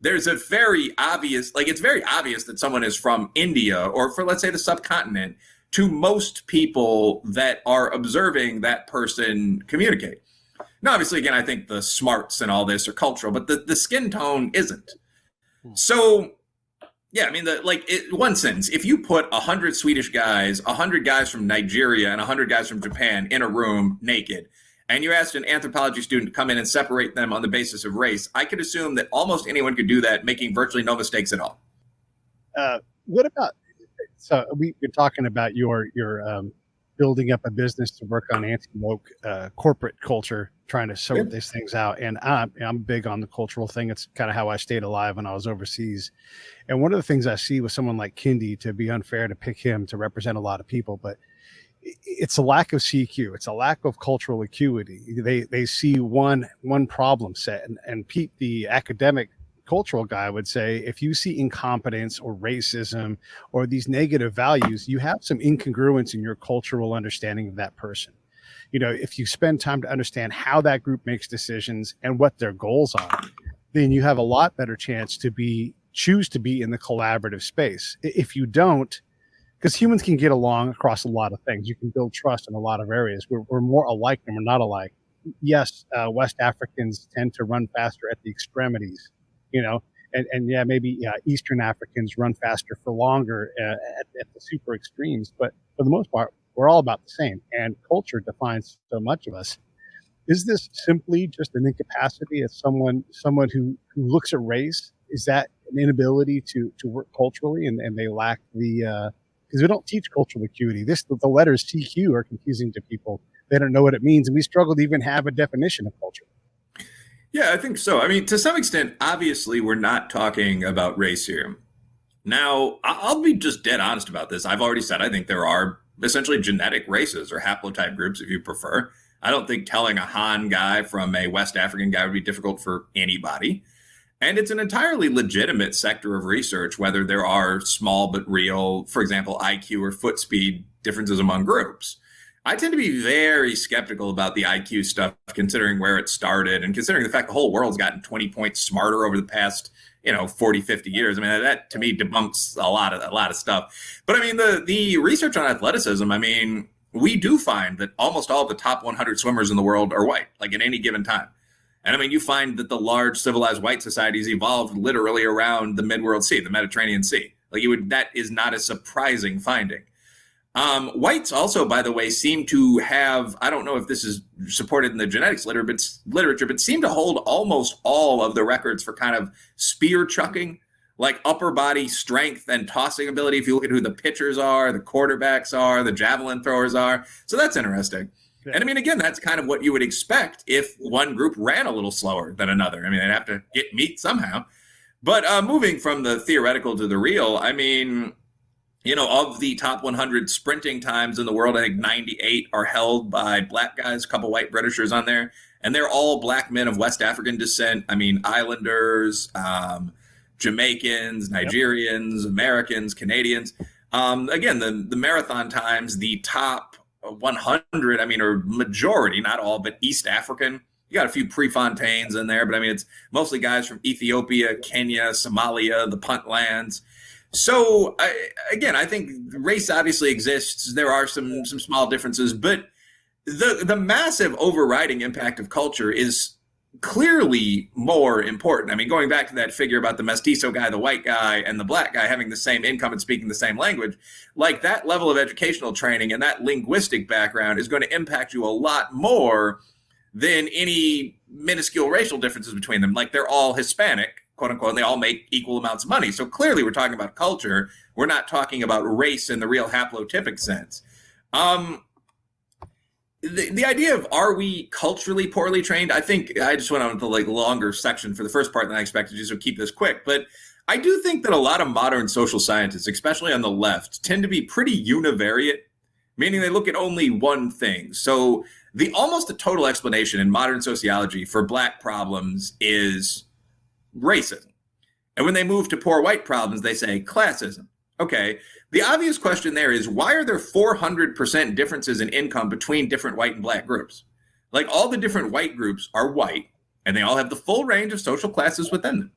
there's a very obvious, like, it's very obvious that someone is from India or for, let's say, the subcontinent to most people that are observing that person communicate. Now, obviously, again, I think the smarts and all this are cultural, but the skin tone isn't. So, yeah, I mean, one sentence, if you put 100 Swedish guys, 100 guys from Nigeria, and 100 guys from Japan in a room naked, and you asked an anthropology student to come in and separate them on the basis of race, I could assume that almost anyone could do that, making virtually no mistakes at all. What about, so we've been talking about your building up a business to work on anti-woke corporate culture, trying to sort these things out. And I'm big on the cultural thing. It's kind of how I stayed alive when I was overseas. And one of the things I see with someone like Kendi, to be unfair to pick him to represent a lot of people, but it's a lack of CQ. It's a lack of cultural acuity. They see one problem set. And Pete, the academic cultural guy, would say, if you see incompetence or racism or these negative values, you have some incongruence in your cultural understanding of that person. You know, if you spend time to understand how that group makes decisions and what their goals are, then you have a lot better chance to choose to be in the collaborative space. If you don't, because humans can get along across a lot of things. You can build trust in a lot of areas. We're more alike than we're not alike. Yes, West Africans tend to run faster at the extremities, you know, and yeah, maybe Eastern Africans run faster for longer at the super extremes. But for the most part, we're all about the same. And culture defines so much of us. Is this simply just an incapacity as someone who looks at race? Is that an inability to work culturally, and they lack the because we don't teach cultural acuity. The letters CQ are confusing to people. They don't know what it means, and we struggle to even have a definition of culture. Yeah, I think so. I mean, to some extent, obviously, we're not talking about race here. Now, I'll be just dead honest about this. I've already said I think there are essentially genetic races or haplotype groups, if you prefer. I don't think telling a Han guy from a West African guy would be difficult for anybody. And it's an entirely legitimate sector of research, whether there are small but real, for example, IQ or foot speed differences among groups. I tend to be very skeptical about the IQ stuff, considering where it started and considering the fact the whole world's gotten 20 points smarter over the past 40, 50 years. I mean, that to me debunks a lot of stuff. But I mean, the research on athleticism, I mean, we do find that almost all of the top 100 swimmers in the world are white, like at any given time. And I mean, you find that the large civilized white societies evolved literally around the Mid-World Sea, the Mediterranean Sea. That is not a surprising finding. Whites also, by the way, seem to have, I don't know if this is supported in the genetics literature, but seem to hold almost all of the records for kind of spear chucking like upper body strength and tossing ability. If you look at who the pitchers are, the quarterbacks are, the javelin throwers are. So that's interesting. Yeah. And I mean, again, that's kind of what you would expect if one group ran a little slower than another. I mean, they'd have to get meat somehow. But moving from the theoretical to the real, I mean, you know, of the top 100 sprinting times in the world, I think 98 are held by black guys, a couple white Britishers on there. And they're all black men of West African descent. I mean, Islanders, Jamaicans, Nigerians, Americans, Canadians. Again, the marathon times, the top 100, I mean, are majority, not all, but East African. You got a few Prefontaines in there, but I mean, it's mostly guys from Ethiopia, Kenya, Somalia, the Puntlands. So again, I think race obviously exists. There are some small differences, but the massive overriding impact of culture is clearly more important. I mean, going back to that figure about the mestizo guy, the white guy, and the black guy having the same income and speaking the same language, like that level of educational training and that linguistic background is going to impact you a lot more than any minuscule racial differences between them. Like they're all Hispanic, quote unquote, and they all make equal amounts of money. So clearly we're talking about culture. We're not talking about race in the real haplotypic sense. The idea of, are we culturally poorly trained? I think I just went on the longer section for the first part than I expected to, so keep this quick. But I do think that a lot of modern social scientists, especially on the left, tend to be pretty univariate, meaning they look at only one thing. So the almost a total explanation in modern sociology for black problems is racism. And when they move to poor white problems, they say classism. Okay, the obvious question there is, why are there 400% differences in income between different white and black groups? Like all the different white groups are white, and they all have the full range of social classes within them.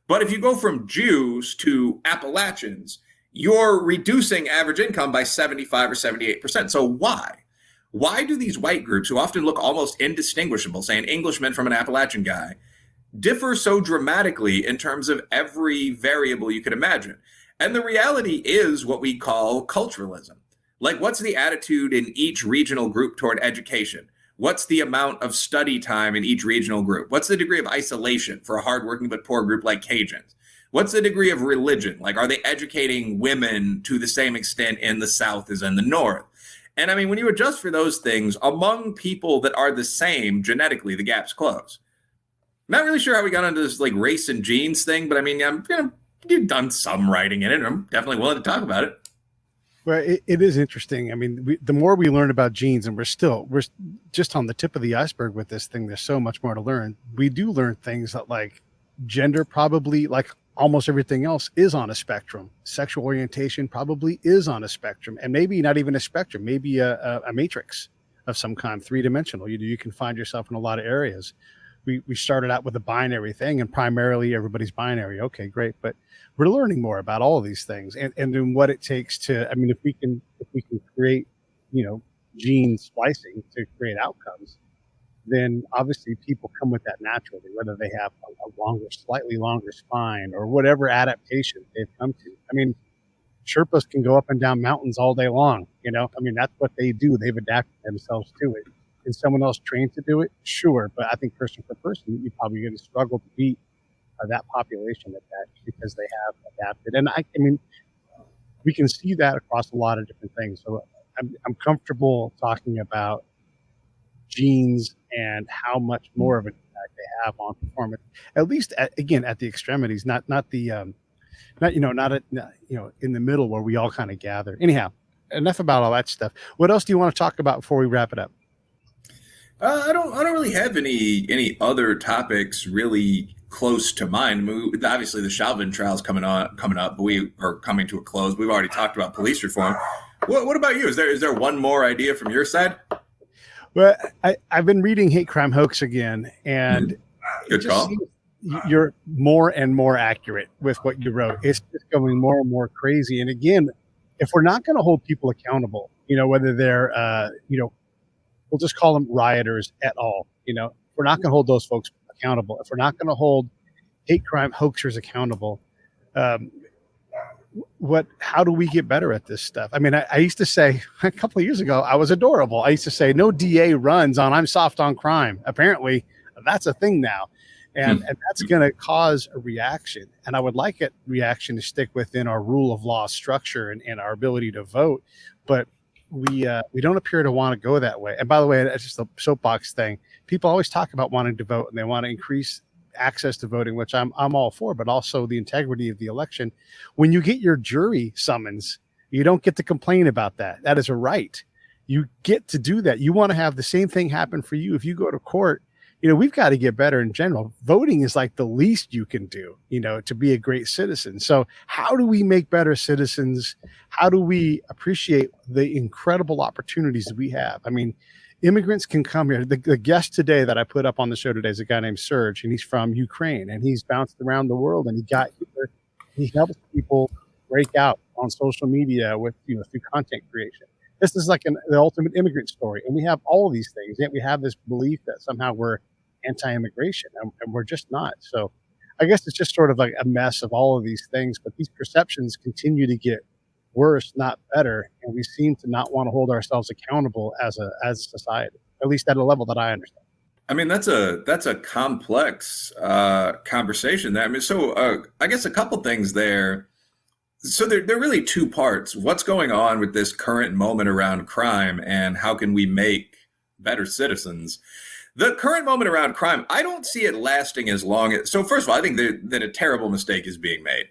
But if you go from Jews to Appalachians, you're reducing average income by 75 or 78%. So why? Why do these white groups, who often look almost indistinguishable, say an Englishman from an Appalachian guy, differ so dramatically in terms of every variable you could imagine? And the reality is what we call culturalism. Like, what's the attitude in each regional group toward education? What's the amount of study time in each regional group? What's the degree of isolation for a hardworking but poor group like Cajuns? What's the degree of religion? Like, are they educating women to the same extent in the South as in the North? And I mean, when you adjust for those things, among people that are the same genetically, the gaps close. Not really sure how we got into this like race and genes thing, but I mean, you've done some writing in it. I'm definitely willing to talk about it. Well, it is interesting. I mean, the more we learn about genes, and we're just on the tip of the iceberg with this thing. There's so much more to learn. We do learn things that like gender probably, like almost everything else, is on a spectrum. Sexual orientation probably is on a spectrum, and maybe not even a spectrum, maybe a matrix of some kind, three-dimensional. You can find yourself in a lot of areas. We started out with a binary thing, and primarily everybody's binary. Okay, great. But we're learning more about all of these things and then what it takes to, I mean, if we can create, gene splicing to create outcomes, then obviously people come with that naturally, whether they have a slightly longer spine or whatever adaptation they've come to. I mean, Sherpas can go up and down mountains all day long. I mean, that's what they do. They've adapted themselves to it. Is someone else trained to do it? Sure. But I think person for person, you're probably going to struggle to beat that population at that because they have adapted. And I mean, we can see that across a lot of different things. So I'm comfortable talking about genes and how much more of an impact they have on performance, at least at the extremities, not in the middle where we all kind of gather. Anyhow, enough about all that stuff. What else do you want to talk about before we wrap it up? I don't really have any other topics really close to mind. I mean, obviously, the Chauvin trial's coming up, but we are coming to a close. We've already talked about police reform. What about you? Is there one more idea from your side? Well, I've been reading Hate Crime Hoax again, and good call. You're more and more accurate with what you wrote. It's just going more and more crazy. And again, if we're not going to hold people accountable, whether they're, we'll just call them rioters at all, we're not going to hold those folks accountable. If we're not going to hold hate crime hoaxers accountable, how do we get better at this stuff? I mean, I used to say a couple of years ago, I was adorable. I used to say no DA runs on I'm soft on crime. Apparently that's a thing now. And that's going to cause a reaction. And I would like a reaction to stick within our rule of law structure and our ability to vote. But we don't appear to want to go that way. And by the way, it's just a soapbox thing. People always talk about wanting to vote and they want to increase access to voting, which I'm all for, but also the integrity of the election. When you get your jury summons, you don't get to complain about that. That is a right. You get to do that. You want to have the same thing happen for you if you go to court. We've got to get better in general. Voting is like the least you can do, to be a great citizen. So how do we make better citizens? How do we appreciate the incredible opportunities that we have? I mean, immigrants can come here. The guest today that I put up on the show today is a guy named Serge, and he's from Ukraine, and he's bounced around the world, and he got here. He helps people break out on social media with, through content creation. This is like the ultimate immigrant story. And we have all of these things, yet we have this belief that somehow we're anti-immigration, and we're just not. So I guess it's just sort of like a mess of all of these things, but these perceptions continue to get worse, not better. And we seem to not want to hold ourselves accountable as a society, at least at a level that I understand. I mean, that's a complex conversation there. I mean, so I guess a couple things there. So there are really two parts. What's going on with this current moment around crime, and how can we make better citizens? The current moment around crime, I don't see it lasting as long. So first of all, I think that a terrible mistake is being made.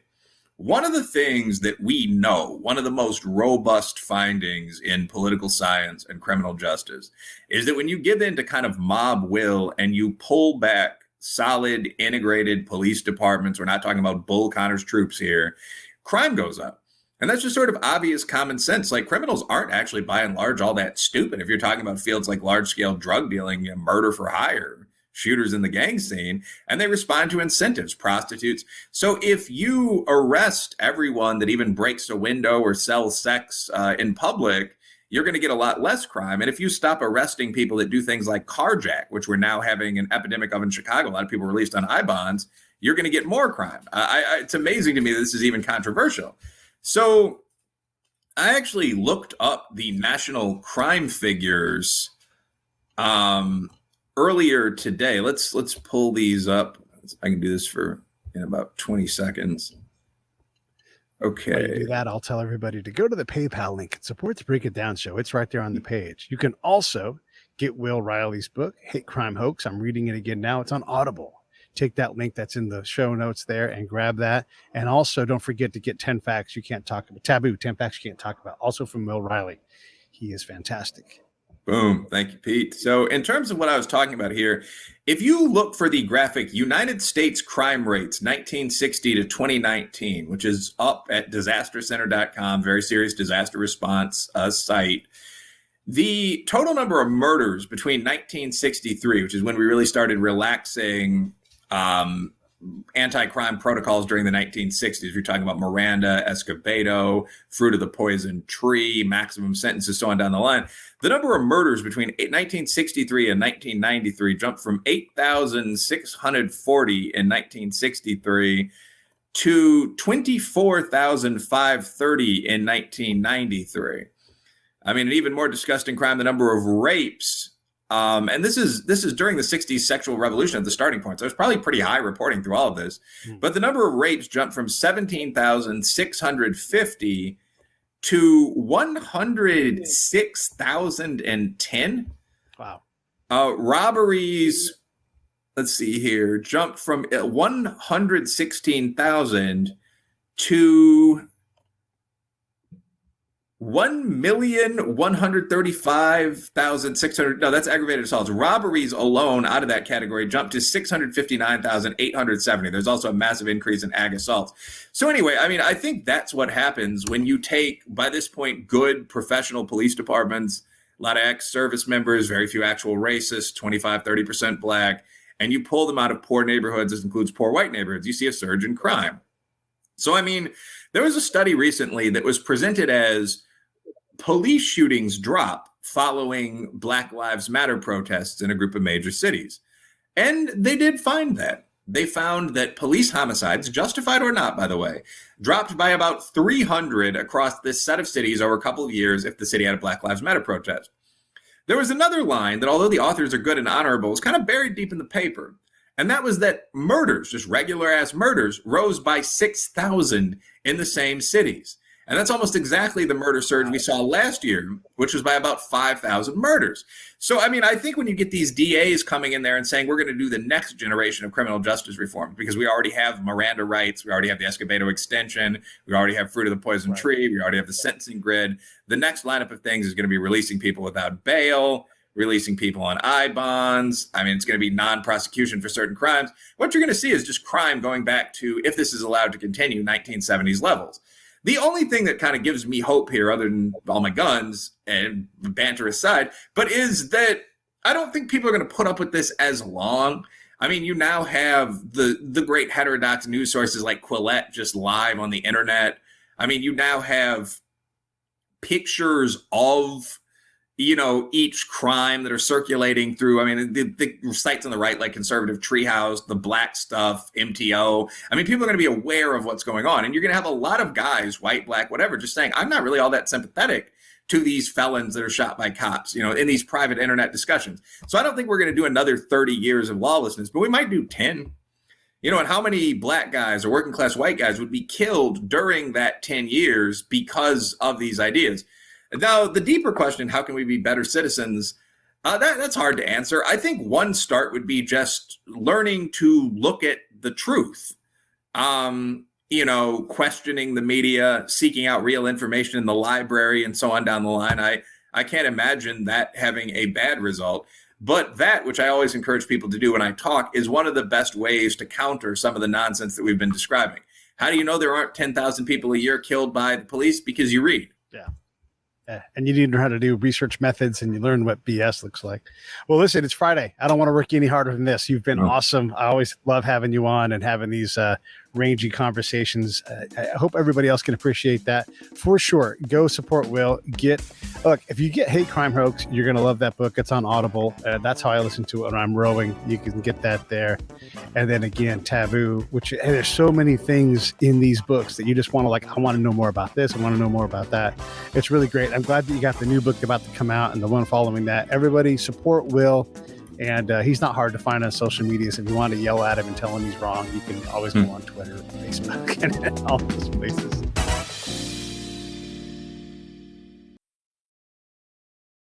One of the things that we know, one of the most robust findings in political science and criminal justice, is that when you give in to kind of mob will and you pull back solid integrated police departments, we're not talking about Bull Connor's troops here, crime goes up. And that's just sort of obvious common sense. Like, criminals aren't actually by and large all that stupid. If you're talking about fields like large scale drug dealing, murder for hire, shooters in the gang scene, and they respond to incentives, prostitutes. So if you arrest everyone that even breaks a window or sells sex in public, you're going to get a lot less crime. And if you stop arresting people that do things like carjack, which we're now having an epidemic of in Chicago, a lot of people released on I-bonds, you're going to get more crime. It's amazing to me that this is even controversial. So I actually looked up the national crime figures earlier today. Let's pull these up. I can do this in about 20 seconds. Okay. While you do that, I'll tell everybody to go to the PayPal link and support the Break It Down show. It's right there on the page. You can also get Will Riley's book, Hate Crime Hoax. I'm reading it again now. It's on Audible. Take that link that's in the show notes there and grab that. And also don't forget to get 10 facts you can't talk about. Taboo, 10 facts you can't talk about. Also from Will Riley. He is fantastic. Boom. Thank you, Pete. So in terms of what I was talking about here, if you look for the graphic United States crime rates 1960 to 2019, which is up at disastercenter.com, very serious disaster response site, the total number of murders between 1963, which is when we really started relaxing anti-crime protocols during the 1960s. You're talking about Miranda, Escobedo, Fruit of the Poison Tree, maximum sentences, so on down the line. The number of murders between 1963 and 1993 jumped from 8,640 in 1963 to 24,530 in 1993. I mean, an even more disgusting crime, the number of rapes. And this is during the 60s sexual revolution at the starting point. So it's probably pretty high reporting through all of this. But the number of rapes jumped from 17,650 to 106,010. Wow. Robberies, let's see here, jumped from 116,000 to 1,135,600. No, that's aggravated assaults. Robberies alone out of that category jumped to 659,870. There's also a massive increase in ag assaults. So anyway, I mean, I think that's what happens when you take, by this point, good professional police departments, a lot of ex-service members, very few actual racists, 25, 30% black, and you pull them out of poor neighborhoods. This includes poor white neighborhoods. You see a surge in crime. So, I mean, there was a study recently that was presented as police shootings drop following Black Lives Matter protests in a group of major cities. And they did find that. They found that police homicides, justified or not, by the way, dropped by about 300 across this set of cities over a couple of years if the city had a Black Lives Matter protest. There was another line that, although the authors are good and honorable, is kind of buried deep in the paper. And that was that murders, just regular ass murders, rose by 6,000 in the same cities. And that's almost exactly the murder surge we saw last year, which was by about 5,000 murders. So, I mean, I think when you get these DAs coming in there and saying we're going to do the next generation of criminal justice reform, because we already have Miranda rights, we already have the Escobedo extension, we already have fruit of the poison tree, we already have the sentencing grid. The next lineup of things is going to be releasing people without bail, releasing people on I-bonds. I mean, it's going to be non-prosecution for certain crimes. What you're going to see is just crime going back to, if this is allowed to continue, 1970s levels. The only thing that kind of gives me hope here, other than all my guns and banter aside, but is that I don't think people are going to put up with this as long. I mean, you now have the great heterodox news sources like Quillette just live on the internet. I mean, you now have pictures of, you know, each crime that are circulating through, I mean, the sites on the right, like Conservative Treehouse, the Black Stuff, MTO. I mean, people are going to be aware of what's going on. And you're going to have a lot of guys, white, black, whatever, just saying, I'm not really all that sympathetic to these felons that are shot by cops, you know, in these private internet discussions. So I don't think we're going to do another 30 years of lawlessness, but we might do 10. You know, and how many black guys or working class white guys would be killed during that 10 years because of these ideas? Now, the deeper question, how can we be better citizens? That's hard to answer. I think one start would be just learning to look at the truth. You know, questioning the media, seeking out real information in the library and so on down the line. I can't imagine that having a bad result. But that, which I always encourage people to do when I talk, is one of the best ways to counter some of the nonsense that we've been describing. How do you know there aren't 10,000 people a year killed by the police? Because you read. Yeah. And you need to know how to do research methods, and you learn what BS looks like. Well, listen, it's Friday. I don't want to work you any harder than this. You've been awesome. I always love having you on and having these rangy conversations. I hope everybody else can appreciate that. For sure, go support Will. Look, if you get Hate Crime Hoax, you're going to love that book. It's on Audible. That's how I listen to it when I'm rowing. You can get that there. And then again, Taboo, there's so many things in these books that you just want to I want to know more about this. I want to know more about that. It's really great. I'm glad that you got the new book about to come out and the one following that. Everybody support Will. And he's not hard to find on social media. So if you want to yell at him and tell him he's wrong, you can always go on Twitter, Facebook, and all those places.